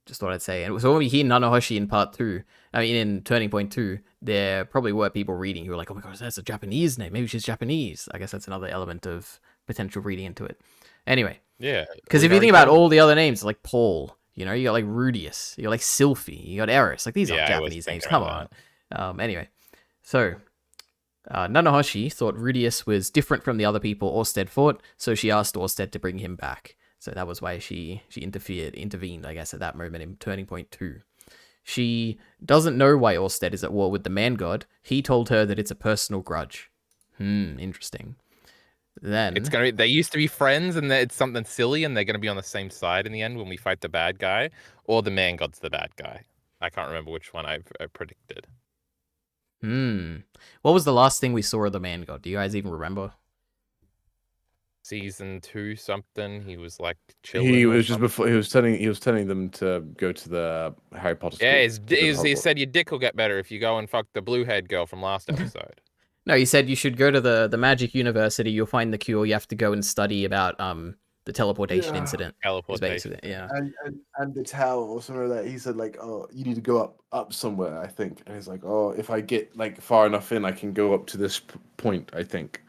Just thought I'd say. And so when we hear Nanahoshi in part 2, I mean in Turning Point 2, there probably were people reading who were like, "Oh my god, that's a Japanese name. Maybe she's Japanese." I guess that's another element of potential reading into it. Anyway, yeah, because if you think about all the other names, like Paul, you got like Rudius, you got like Sylphie, you got Eris, like these are Japanese names. Come on. Anyway, so. Nanahoshi thought Rudius was different from the other people Orsted fought, so she asked Orsted to bring him back. So that was why she intervened, I guess, at that moment in Turning Point 2. She doesn't know why Orsted is at war with the man god. He told her that it's a personal grudge. Interesting. Then it's gonna be, they used to be friends, and it's something silly, and they're gonna be on the same side in the end when we fight the bad guy, or the man god's the bad guy. I can't remember which one I predicted. What was the last thing we saw of the man god? Do you guys even remember? Season 2 something. He was like chilling. He was just before he was telling them to go to the Harry Potter school. Yeah, he said your dick will get better if you go and fuck the blue head girl from last episode. No, he said you should go to the magic university. You'll find the cure. You have to go and study about the teleportation incident. Teleportation, yeah. And the tower or something like that. He said like, oh, you need to go up somewhere, I think. And he's like, oh, if I get like far enough in, I can go up to this point, I think.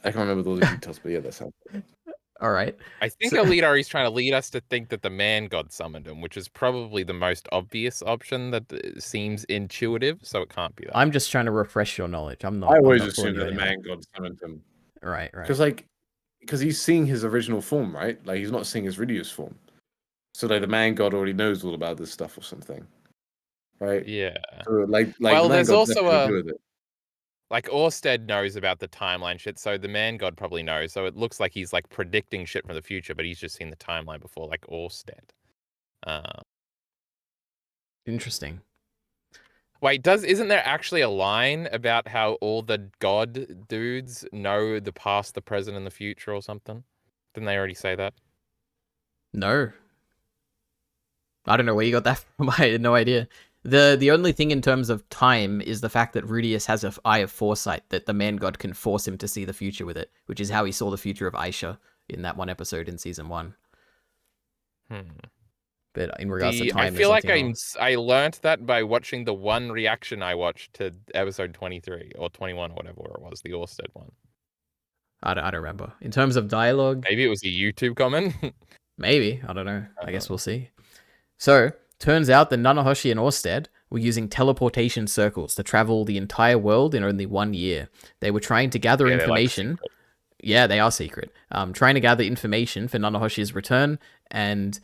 I can't remember all the details, but yeah, that sounds good. All right. I think So- EliteAri is trying to lead us to think that the man god summoned him, which is probably the most obvious option that seems intuitive, so it can't be that. I'm just trying to refresh your knowledge. I'm I not always fooling assume you that the anymore. man god summoned him. Right. Because he's seeing his original form, right? Like he's not seeing his Rudius form. So like the man god already knows all about this stuff or something, right? Yeah. So like Well, the man there's god also definitely good with it. like Orsted knows about the timeline shit, so the man god probably knows. So it looks like he's like predicting shit from the future, but he's just seen the timeline before, like Orsted. Interesting. Wait, isn't there actually a line about how all the god dudes know the past, the present, and the future or something? Didn't they already say that? No. I don't know where you got that from. I had no idea. The only thing in terms of time is the fact that Rudius has an eye of foresight, that the man god can force him to see the future with it, which is how he saw the future of Aisha in that one episode in season 1. But in regards to time, I feel like nothing else. I learnt that by watching the one reaction I watched to episode 23 or 21 or whatever it was, the Orsted one. I don't remember. In terms of dialogue, Maybe it was a YouTube comment. maybe. I don't know. I guess we'll see. So, turns out that Nanahoshi and Orsted were using teleportation circles to travel the entire world in only 1 year. They were trying to gather Yeah, they're, like, information. secret. Yeah, they are secret. Trying to gather information for Nanahoshi's return and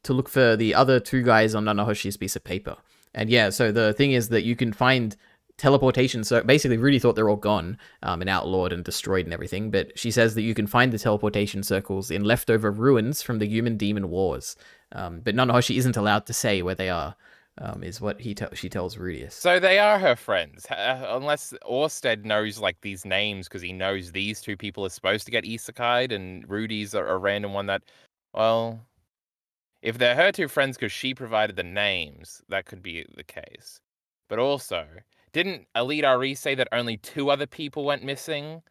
to look for the other 2 guys on Nanahoshi's piece of paper. And yeah, so the thing is that you can find teleportation. So basically, Rudy thought they're all gone and outlawed and destroyed and everything. But she says that you can find the teleportation circles in leftover ruins from the human-demon wars. But Nanahoshi isn't allowed to say where they are, is what she tells Rudius. So they are her friends, unless Orsted knows like these names because he knows these 2 people are supposed to get isekai'd, and Rudy's a random one that, well, if they're her 2 friends because she provided the names, that could be the case. But also, didn't EliteAri say that only 2 other people went missing,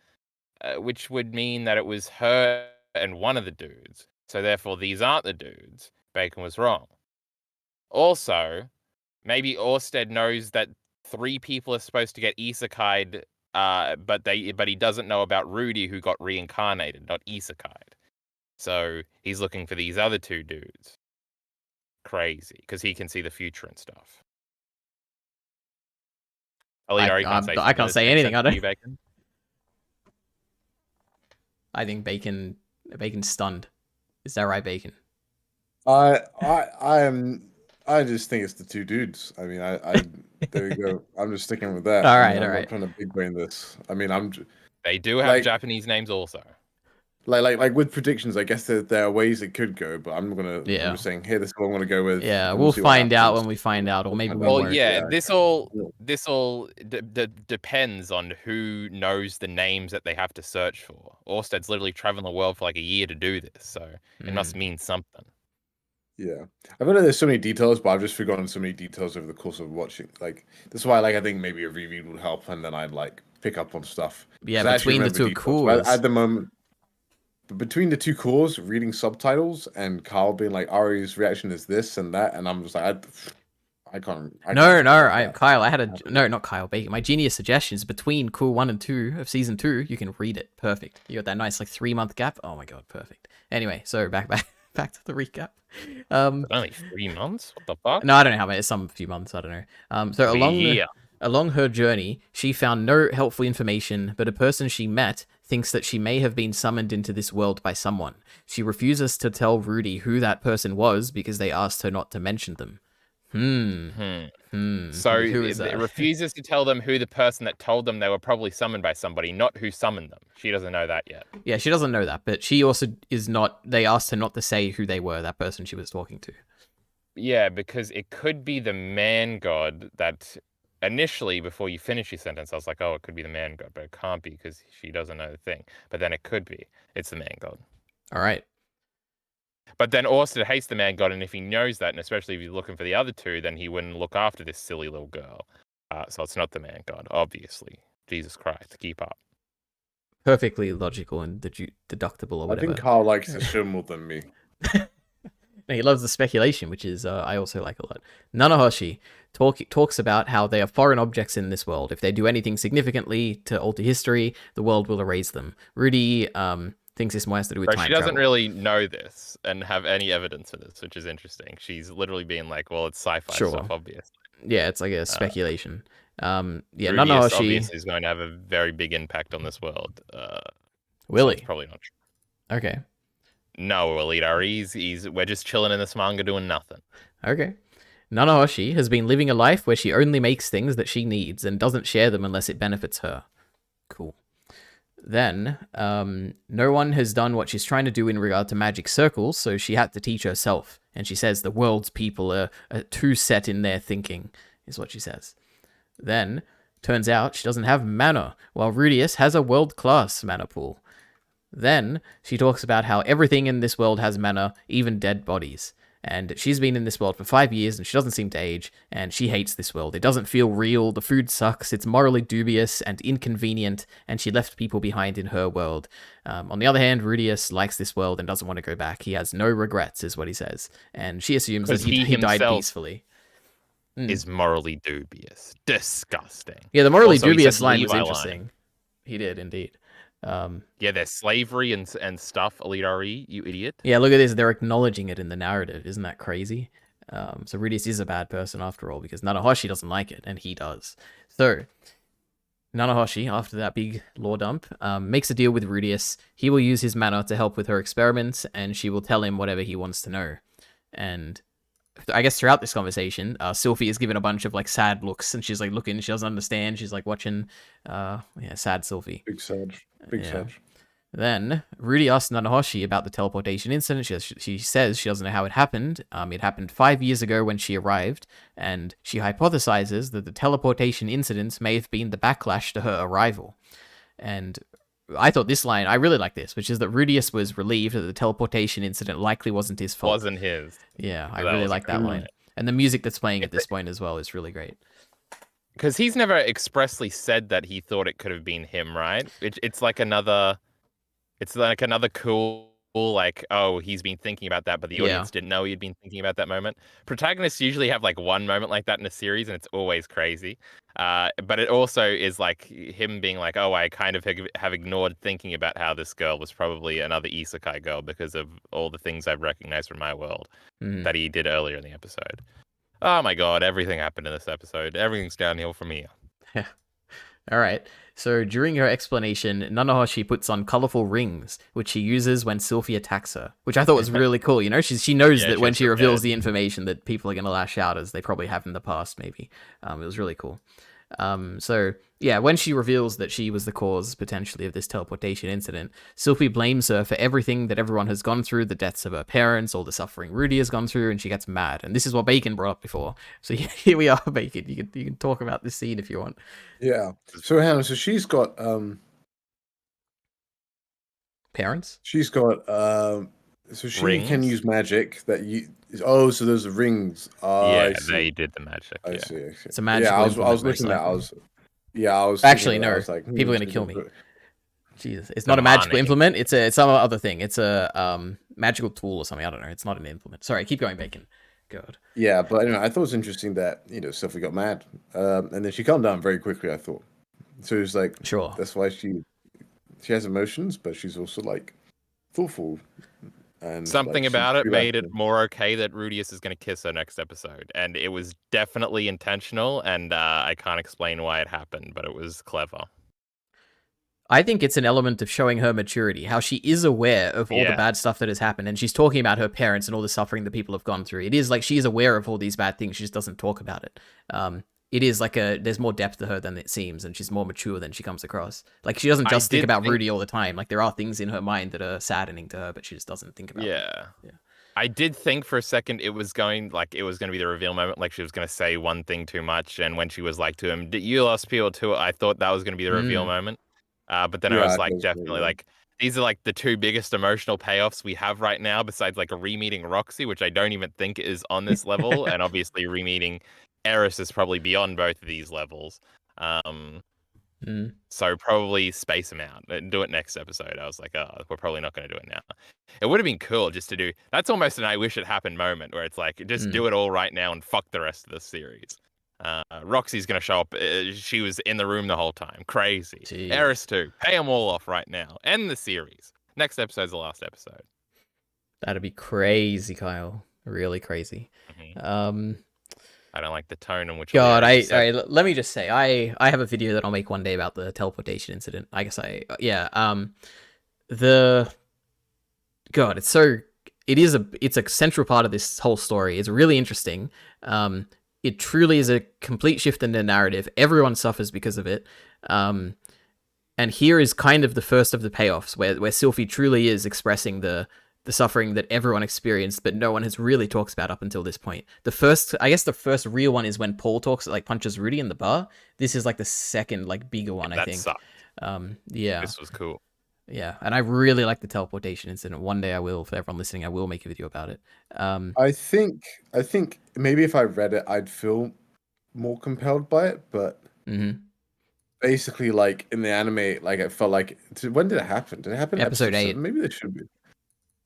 which would mean that it was her and one of the dudes. So therefore, these aren't the dudes. Bacon was wrong. Also, maybe Orsted knows that 3 people are supposed to get isekai'd, but he doesn't know about Rudy, who got reincarnated, not isekai'd. So he's looking for these other 2 dudes. Crazy, because he can see the future and stuff. EliteAri can't say I can't say anything. I don't. Bacon. I think Bacon's stunned. Is that right, Bacon? I just think it's the 2 dudes. I mean, there you go. I'm just sticking with that. All I right, mean, all I'm right. not trying to big brain this. I mean, They do have like- Japanese names also. like with predictions. I guess there are ways it could go, but I'm Yeah. I'm just saying, hey, this is what I'm gonna go with. Yeah, and we'll see what find out happens. when we find out, or maybe we Well, Well, won't. yeah, Yeah. this all depends on who knows the names that they have to search for. Orsted's literally traveling the world for like a year to do this, so it must mean something. Yeah, I feel like there's so many details, but I've just forgotten so many details over the course of watching. Like this is why, I think maybe a reread would help, and then I'd like pick up on stuff. Yeah, 'Cause I actually between the remember 2 details. But cores. at the moment, between the 2 cores, reading subtitles and Carl being like, Ari's reaction is this and that, and I'm just like, I can't. No, yeah. Kyle, I had a no, not Kyle Bacon. My genius suggestions between Cool 1 and 2 of season 2. You can read it. Perfect. You got that nice like 3-month gap. Oh my god, perfect. Anyway, so back to the recap. Only 3 months? What the fuck? No, I don't know how many. Some few months. I don't know. So along her journey, she found no helpful information, but a person she met thinks that she may have been summoned into this world by someone. She refuses to tell Rudy who that person was because they asked her not to mention them. So Who is it that? refuses to tell them who the person that told them they were probably summoned by somebody, not who summoned them. She doesn't know that yet. Yeah, she doesn't know that, but she also is not. They asked her not to say who they were, that person she was talking to. Yeah, because it could be the man god that initially, before you finish your sentence, I was like, oh, it could be the man god, but it can't be because she doesn't know the thing. But then it could be. It's the man god. All right. But then Orsted hates the man god, and if he knows that, and especially if he's looking for the other 2, then he wouldn't look after this silly little girl. So it's not the man god, obviously. Jesus Christ, keep up. Perfectly logical and deductible or I whatever. think Carl likes the show more than me. No, he loves the speculation, which is I also like a lot. Nanahoshi talks about how they are foreign objects in this world. If they do anything significantly to alter history, the world will erase them. Rudy thinks this more has to do with But time she doesn't travel. really know this and have any evidence for this, which is interesting. She's literally being like, well, it's sci-fi Sure. stuff, obviously. Yeah, it's like a speculation. Yeah, Rudius Nanahoshi. obviously is going to have a very big impact on this world. Will So he? it's probably not true. Okay. No, EliteAri, we're just chilling in this manga doing nothing. Okay. Nanahoshi has been living a life where she only makes things that she needs and doesn't share them unless it benefits her. Cool. Then, no one has done what she's trying to do in regard to magic circles, so she had to teach herself. And she says the world's people are too set in their thinking, is what she says. Then, turns out she doesn't have mana, while Rudius has a world-class mana pool. Then, she talks about how everything in this world has mana, even dead bodies. And she's been in this world for 5 years and she doesn't seem to age, and she hates this world. It doesn't feel real, the food sucks, it's morally dubious and inconvenient, and she left people behind in her world. On the other hand, Rudius likes this world and doesn't want to go back. He has no regrets, is what he says. And she assumes that he died himself peacefully. Is morally dubious. Disgusting. Yeah, the morally Also, he dubious said line was Levi interesting. He did, indeed. Yeah, there's slavery and stuff, EliteAri, you idiot. Yeah, look at this. They're acknowledging it in the narrative. Isn't that crazy? So Rudius is a bad person after all, because Nanahoshi doesn't like it, and he does. So, Nanahoshi, after that big lore dump, makes a deal with Rudius. He will use his mana to help with her experiments, and she will tell him whatever he wants to know. And I guess throughout this conversation, Sylphie is given a bunch of like sad looks, and she's like looking, she doesn't understand. She's like watching, sad Sylphie. Big Sag. Big Sag. Then Rudy asks Nanahoshi about the teleportation incident. She says she doesn't know how it happened. It happened 5 years ago when she arrived, and she hypothesizes that the teleportation incident may have been the backlash to her arrival. And I thought this line, I really like this, which is that Rudius was relieved that the teleportation incident likely wasn't his fault. Wasn't his. Yeah, I really like that line. And the music that's playing at this point as well is really great. Because he's never expressly said that he thought it could have been him, right? It's like another cool, like, oh, he's been thinking about that, but the audience didn't know he'd been thinking about that moment. Protagonists usually have like one moment like that in a series, and it's always crazy. But it also is like him being like, oh, I kind of have ignored thinking about how this girl was probably another Isekai girl because of all the things I've recognized from my world that he did earlier in the episode. Oh my god, everything happened in this episode. Everything's downhill from here. All right. So during her explanation, Nanahoshi puts on colorful rings, which she uses when Sylphie attacks her, which I thought was really cool. You know, she knows that when she reveals the information that people are going to lash out, as they probably have in the past, maybe. It was really cool. So yeah, when she reveals that she was the cause potentially of this teleportation incident, Sylphie blames her for everything that everyone has gone through, the deaths of her parents, all the suffering Rudy has gone through, and she gets mad. And this is what Bacon brought up before. So here we are, Bacon. You can talk about this scene if you want. Yeah. So Hannah, so she's got parents? She's got so she rings? can use magic that you so those are rings. Yeah, they did the magic. I Yeah. see. It's a magical I was implement, looking at I was actually no. People are gonna kill me. Jesus, it's not a magical implement. It's some other thing. It's a magical tool or something. I don't know. It's not an implement. Sorry, keep going, Bacon. God. Yeah, but anyway, I thought it was interesting that Sylphie got mad, and then she calmed down very quickly. I thought so. It was like sure. That's why she has emotions, but she's also like thoughtful. And something about it made it more okay that Rudius is going to kiss her next episode, and it was definitely intentional. And I can't explain why it happened, but it was clever. I think it's an element of showing her maturity, how she is aware of all the bad stuff that has happened, and she's talking about her parents and all the suffering that people have gone through. It is like she is aware of all these bad things, she just doesn't talk about it. It is like there's more depth to her than it seems, and she's more mature than she comes across. Like, she doesn't just think about Rudy all the time. Like, there are things in her mind that are saddening to her, but she just doesn't think about it. Yeah. I did think for a second it was going to be the reveal moment, like she was going to say one thing too much, and when she was like to him, you lost people too, I thought that was going to be the reveal moment. But then I was like, definitely, like, these are like the two biggest emotional payoffs we have right now, besides like re-meeting Roxy, which I don't even think is on this level, and obviously re-meeting Eris is probably beyond both of these levels. So probably space them out and do it next episode. I was like, oh, we're probably not going to do it now. It would have been cool just to do. That's almost an I wish it happened moment, where it's like, just do it all right now and fuck the rest of the series. Roxy's going to show up. She was in the room the whole time. Crazy. Jeez. Eris too. Pay them all off right now. End the series. Next episode's the last episode. That'd be crazy, Kyle. Really crazy. I don't like the tone in which. God, Leary said. let me just say, I have a video that I'll make one day about the teleportation incident. I guess God, it's a central part of this whole story. It's really interesting. It truly is a complete shift in the narrative. Everyone suffers because of it. And here is kind of the first of the payoffs where Sylphie truly is expressing the suffering that everyone experienced, but no one has really talked about up until this point. The first real one is when Paul punches Rudy in the bar. This is like the second, like, bigger one, I think. Sucked. Yeah. This was cool. Yeah, and I really like the teleportation incident. One day I will, for everyone listening, I will make a video about it. I think maybe if I read it, I'd feel more compelled by it, but basically, like, in the anime, like, it felt like, when did it happen? Did it happen in Episode 8? Maybe there should be.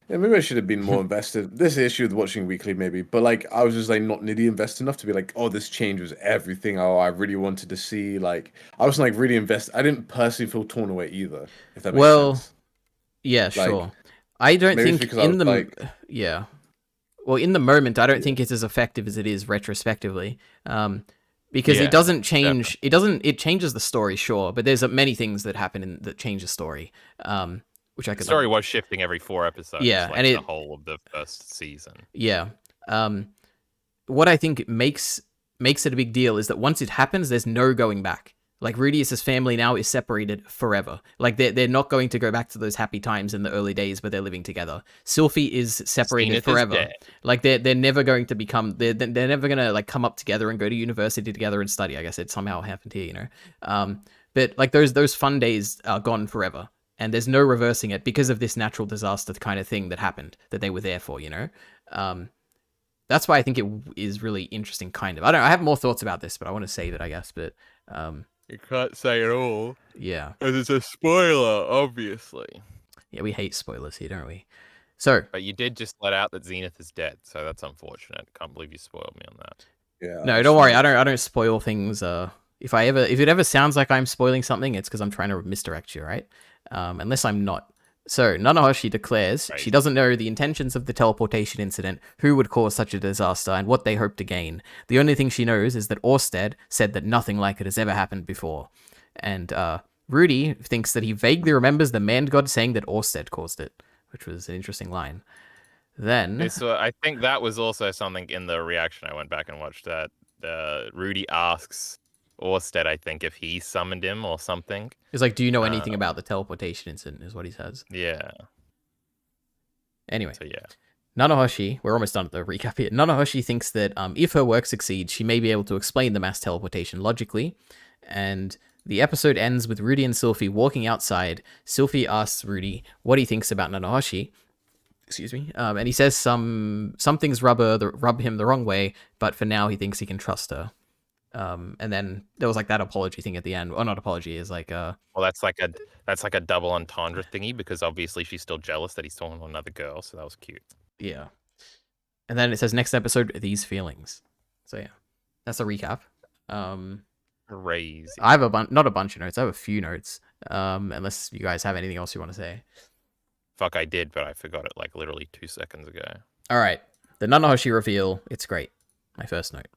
Yeah, maybe I should have been more invested. This issue with watching weekly, maybe, but like I was just like not nearly invested enough to be like, oh, this change was everything. Oh, I really wanted to see. Like, I wasn't like really invested. I didn't personally feel torn away either. If that makes sense. Yeah, sure. I don't think in the yeah. Well, in the moment, I don't think it's as effective as it is retrospectively. Because it doesn't change. Definitely. It changes the story, sure, but there's many things that happen that change the story. Which I could. The story was shifting every 4 episodes. Yeah, like and the whole of the first season. Yeah. What I think makes it a big deal is that once it happens, there's no going back. Like, Rudius's family now is separated forever. Like, they're not going to go back to those happy times in the early days where they're living together. Sylphie is separated forever. Like, they're never going to become. They're never gonna like come up together and go to university together and study. I guess it somehow happened here, you know. But like those fun days are gone forever. And there's no reversing it because of this natural disaster kind of thing that happened that they were there for, you know? That's why I think it is really interesting, kind of. I have more thoughts about this, but I want to save it, I guess. But you can't say it all. Yeah. Because it's a spoiler, obviously. Yeah, we hate spoilers here, don't we? So. But you did just let out that Zenith is dead, so that's unfortunate. Can't believe you spoiled me on that. Yeah. No, don't worry. I don't spoil things. If it ever sounds like I'm spoiling something, it's because I'm trying to misdirect you, right? Unless I'm not. So, Nanahoshi declares she doesn't know the intentions of the teleportation incident, who would cause such a disaster, and what they hope to gain. The only thing she knows is that Orsted said that nothing like it has ever happened before. And Rudy thinks that he vaguely remembers the man god saying that Orsted caused it, which was an interesting line. Then... I think that was also something in the reaction. I went back and watched that. Rudy asks Orsted, I think, if he summoned him or something. He's like, do you know anything about the teleportation incident, is what he says. Yeah. Anyway. So, yeah. Nanahoshi, we're almost done with the recap here. Nanahoshi thinks that if her work succeeds, she may be able to explain the mass teleportation logically. And the episode ends with Rudy and Sylphie walking outside. Sylphie asks Rudy what he thinks about Nanahoshi. Excuse me. And he says some things rub him the wrong way, but for now he thinks he can trust her. And then there was like that apology thing at the end. Or not apology, is like well, that's like a double entendre thingy, because obviously she's still jealous that he's talking to another girl, so that was cute. Yeah. And then it says next episode, these feelings. So yeah. That's a recap. Crazy. I have not a bunch of notes, I have a few notes. Unless you guys have anything else you want to say. Fuck, I did, but I forgot it like literally 2 seconds ago. Alright. The Nanahoshi reveal, it's great. My first note.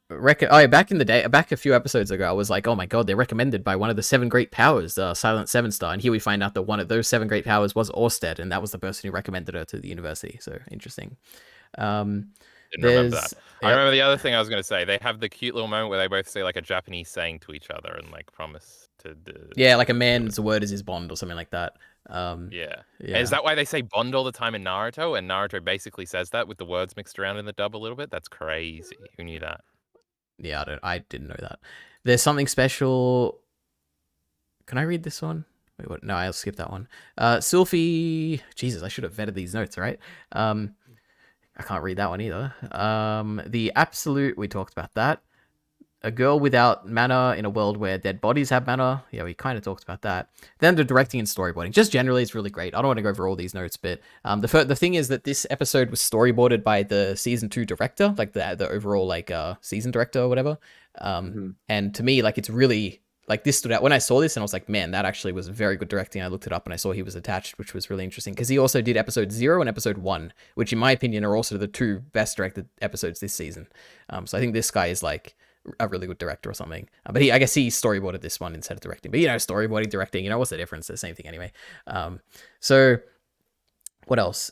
Back in the day, back a few episodes ago, I was like, oh my god, they're recommended by one of the 7 great powers, Silent Sevenstar, and here we find out that one of those 7 great powers was Orsted, and that was the person who recommended her to the university, so interesting. Didn't remember that. I remember the other thing I was going to say. They have the cute little moment where they both say like a Japanese saying to each other and like promise to do... Yeah, like a man's word is his bond or something like that. Yeah. Is that why they say bond all the time in Naruto? And Naruto basically says that with the words mixed around in the dub a little bit? That's crazy. Who knew that? Yeah, I didn't know that. There's something special. Can I read this one? Wait, what? No, I'll skip that one. Sylphie. Jesus, I should have vetted these notes, right? I can't read that one either. The absolute. We talked about that. A girl without mana in a world where dead bodies have mana. Yeah, we kind of talked about that. Then the directing and storyboarding. Just generally, it's really great. I don't want to go over all these notes, but the thing is that this episode was storyboarded by the season 2 director, like the overall like season director or whatever. And to me, like it's really like this stood out when I saw this, and I was like, man, that actually was very good directing. I looked it up and I saw he was attached, which was really interesting because he also did episode 0 and episode 1, which in my opinion are also the 2 best directed episodes this season. So I think this guy is like a really good director or something. But I guess he storyboarded this one instead of directing. But storyboarding, directing, what's the difference? The same thing anyway. So what else?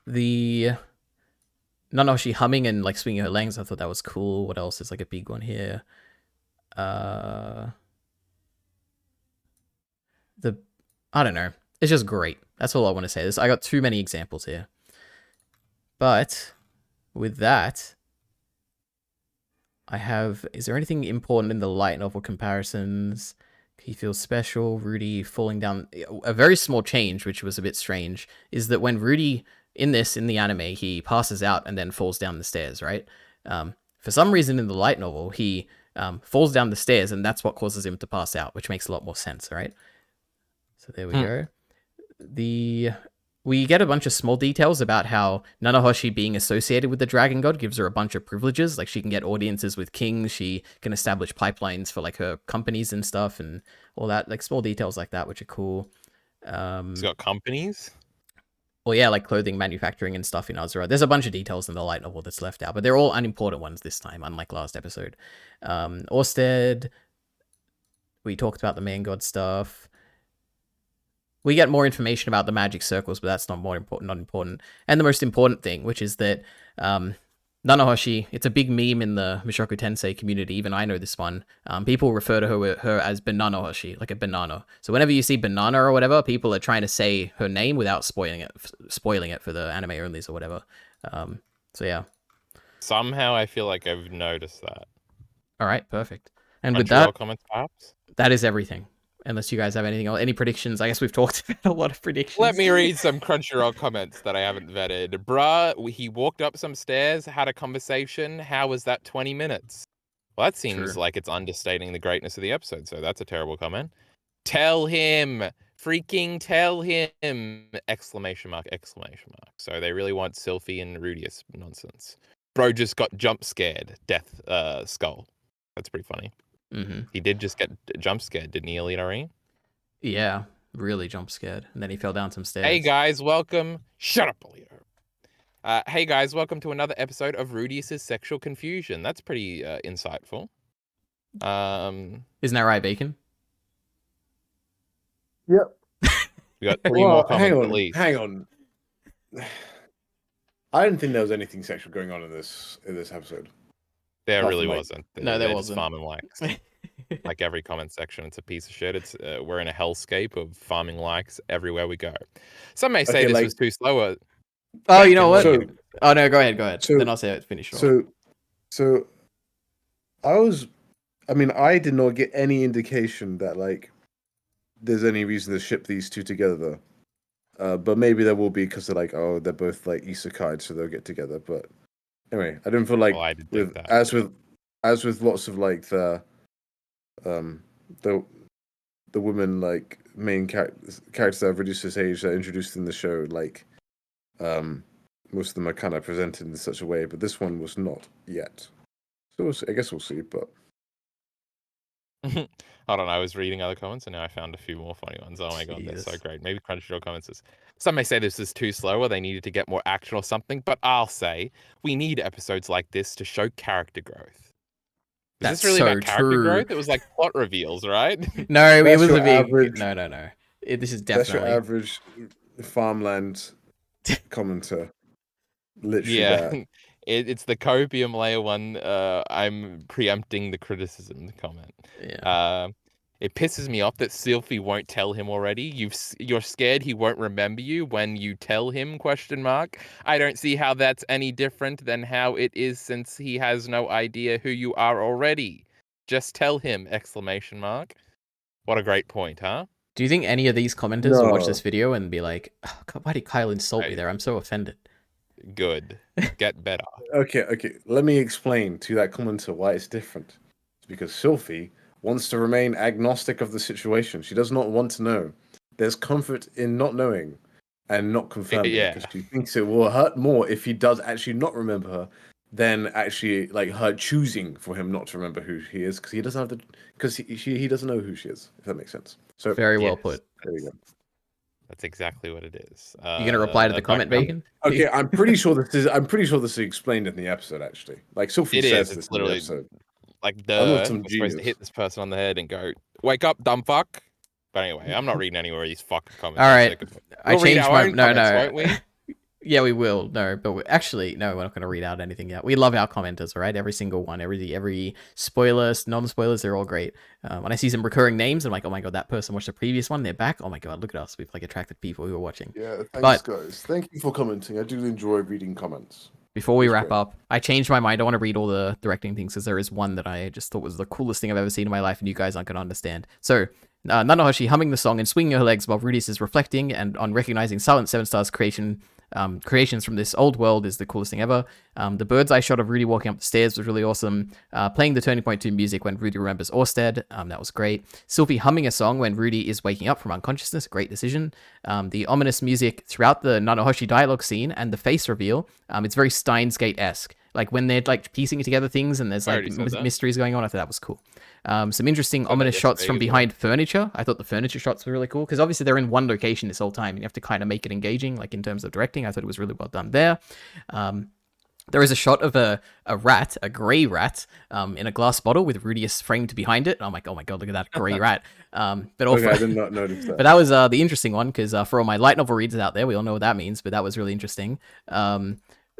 The Nanahoshi humming and like swinging her legs. I thought that was cool. What else is like a big one here? I don't know. It's just great. That's all I want to say. I got too many examples here. But with that, is there anything important in the light novel comparisons? He feels special. Rudy falling down. A very small change, which was a bit strange, is that when Rudy in the anime, he passes out and then falls down the stairs, right? For some reason in the light novel, he falls down the stairs, and that's what causes him to pass out, which makes a lot more sense, right? So there we go. We get a bunch of small details about how Nanahoshi being associated with the Dragon God gives her a bunch of privileges. Like she can get audiences with kings, she can establish pipelines for like her companies and stuff, and all that. Like small details like that, which are cool. He's got companies. Well, yeah, like clothing manufacturing and stuff in Azura. There's a bunch of details in the light novel that's left out, but they're all unimportant ones this time, unlike last episode. Orsted, we talked about the man god stuff. We get more information about the magic circles, but that's not important. And the most important thing, which is that Nanahoshi, it's a big meme in the Mushoku Tensei community. Even I know this one. People refer to her as Bananahoshi, like a banana. So whenever you see banana or whatever, people are trying to say her name without spoiling it for the anime onlys or whatever. So yeah. Somehow I feel like I've noticed that. All right, perfect. And with that, comments, perhaps? that is everything. Unless you guys have anything else, any predictions? I guess we've talked about a lot of predictions. Let me read some Crunchyroll comments that I haven't vetted. Bruh, he walked up some stairs, had a conversation. How was that 20 minutes? Well, that seems like it's understating the greatness of the episode, so that's a terrible comment. Tell him! Freaking tell him! Exclamation mark, exclamation mark. So they really want Sylphie and Rudius nonsense. Bro just got jump scared. Death skull. That's pretty funny. Mm-hmm. He did just get jump scared, didn't he, EliteAri? Yeah, really jump scared. And then he fell down some stairs. Hey guys, welcome. Shut up, EliteAri. Hey guys, welcome to another episode of Rudius' Sexual Confusion. That's pretty insightful. Isn't that right, Bacon? Yep. We got 3 more comments at least. Hang on. I didn't think there was anything sexual going on in this episode. There Apart really from, like- wasn't. No, there They're wasn't. Just farming likes. Like every comment section, it's a piece of shit. It's we're in a hellscape of farming likes everywhere we go. Some may say Okay, this like- was too slow. Oh, you know what? So- Oh no, go ahead. So- Then I'll say it. Finish. So, I did not get any indication that like there's any reason to ship these two together. But maybe there will be because they're like, oh, they're both like isekai, so they'll get together. But anyway, I didn't feel like Well, I did think with that. as with lots of like the women like main characters that have reduced this age that are introduced in the show, like most of them are kind of presented in such a way, but this one was not yet. So I guess we'll see. But Hold on, I was reading other comments and now I found a few more funny ones. Oh my god, they're so Jesus. great. Maybe Crunchyroll comments is. Some may say this is too slow or they needed to get more action or something, but I'll say we need episodes like this to show character growth. Is That's this really so about character true. growt? It was like plot reveals, right? No, it That's was your a big average- no. This is that's your definitely average farmland commenter. Literally Yeah. that. It's the copium layer one. I'm preempting the criticism comment. yeah. It pisses me off that Sylphie won't tell him already. You're scared he won't remember you when you tell him, ? I don't see how that's any different than how it is since he has no idea who you are already. Just tell him, ! What a great point, huh? Do you think any of these commenters will watch No. this video and be like, oh, God, why did Kyle insult me Right. there? I'm so offended. Good. Get better. Okay. Let me explain to that commenter why it's different. It's because Sylphie wants to remain agnostic of the situation. She does not want to know. There's comfort in not knowing and not confirming Yeah. because she thinks it will hurt more if he does actually not remember her than actually like her choosing for him not to remember who he is because he doesn't have the because he doesn't know who she is, if that makes sense. So Very well Yes. put. there we go. That's exactly what it is. You gonna reply to the comment, Bacon? Okay, I'm pretty sure this is explained in the episode actually. Like Sylphie It says is. this It's in the literally episode. like I'm not we're some supposed to genius. hit this person on the head and go, "Wake up, dumb fuck." But anyway, I'm not reading anywhere of these fucking comments. All I'm right, sick of it. I We'll read changed our my own comments, won't we? Yeah, we will. No, but actually, no, we're not going to read out anything yet. We love our commenters, all right? Every single one, every spoilers, non-spoilers, they're all great. When I see some recurring names, I'm like, oh my god, that person watched the previous one. They're back. Oh my god, look at us. We've like attracted people who are watching. Yeah, But- thanks guys. Thank you for commenting. I do enjoy reading comments. Before we That's wrap great. up, I changed my mind. I want to read all the directing things because there is one that I just thought was the coolest thing I've ever seen in my life, and you guys aren't going to understand. So, Nanahoshi humming the song and swinging her legs while Rudy is reflecting and on recognizing Silent Sevenstar's creations from this old world is the coolest thing ever. The bird's eye shot of Rudy walking up the stairs was really awesome. Playing the Turning Point 2 music when Rudy remembers Orsted, that was great. Sylphie humming a song when Rudy is waking up from unconsciousness, great decision. The ominous music throughout the Nanahoshi dialogue scene and the face reveal, it's very Steins Gate-esque. Like when they're like piecing together things and there's I like already said that. mysteries going on, I thought that was cool. Some interesting that ominous shots yesterday from as well. behind furniture. I thought the furniture shots were really cool because obviously they're in one location this whole time and you have to kind of make it engaging, like in terms of directing. I thought it was really well done there. There is a shot of a rat, a grey rat, in a glass bottle with Rudius framed behind it. I'm like, oh my god, look at that grey rat. But also, Okay, I did not notice that. but that was the interesting one because for all my light novel readers out there, we all know what that means. But that was really interesting.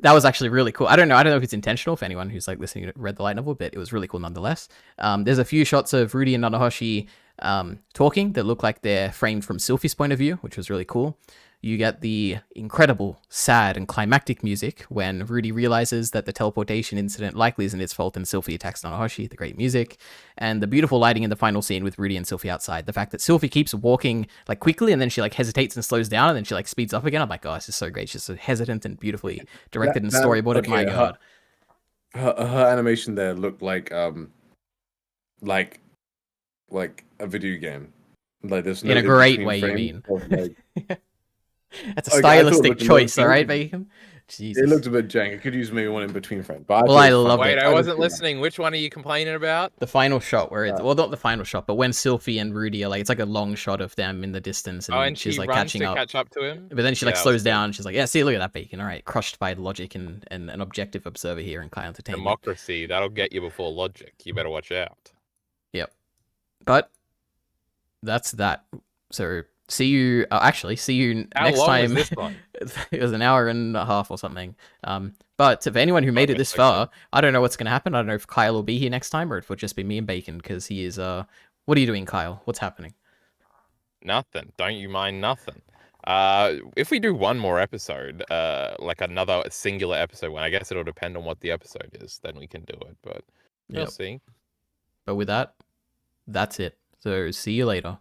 That was actually really cool. I don't know if it's intentional for anyone who's like listening to read the light novel, but it was really cool nonetheless. There's a few shots of Rudy and Nanahoshi talking that look like they're framed from Sylphie's point of view, which was really cool. You get the incredible, sad, and climactic music when Rudy realizes that the teleportation incident likely isn't its fault and Sylphie attacks Nanahoshi, the great music, and the beautiful lighting in the final scene with Rudy and Sylphie outside. The fact that Sylphie keeps walking like quickly and then she like hesitates and slows down and then she like speeds up again. I'm like, oh, this is so great. She's so hesitant and beautifully directed and storyboarded. Okay, My god. Her animation there looked like like a video game. Like there's no In a great in-between way, you frames mean. of, like, That's a Okay, I thought it stylistic looked choice, amazing. all right, Bacon? Jesus. it looked a bit jank. It could use maybe one in between frame. But Well, thought I it was love fun. it. Wait, I just wasn't did that. listening. Which one are you complaining about? The final shot where it's well, not the final shot, but when Sylphie and Rudy are like, it's like a long shot of them in the distance, and, Oh, and she's she like runs catching to up. catch up to him. But then she like Yeah, that slows was good. down. And she's like, "Yeah, see, look at that Bacon. All right, crushed by logic and an objective observer here in Kai Entertainment." Democracy, that'll get you before logic. You better watch out. Yep. But that's that. So see you. Actually, see you How next long time. was this one? It was an hour and a half or something. But for anyone who made it Okay, this okay. far, I don't know what's going to happen. I don't know if Kyle will be here next time or if it'll just be me and Bacon because he is. What are you doing, Kyle? What's happening? Nothing. Don't you mind nothing. If we do one more episode, like another singular episode one, I guess it'll depend on what the episode is, then we can do it. But we'll Yep. see. But with that, that's it. So see you later.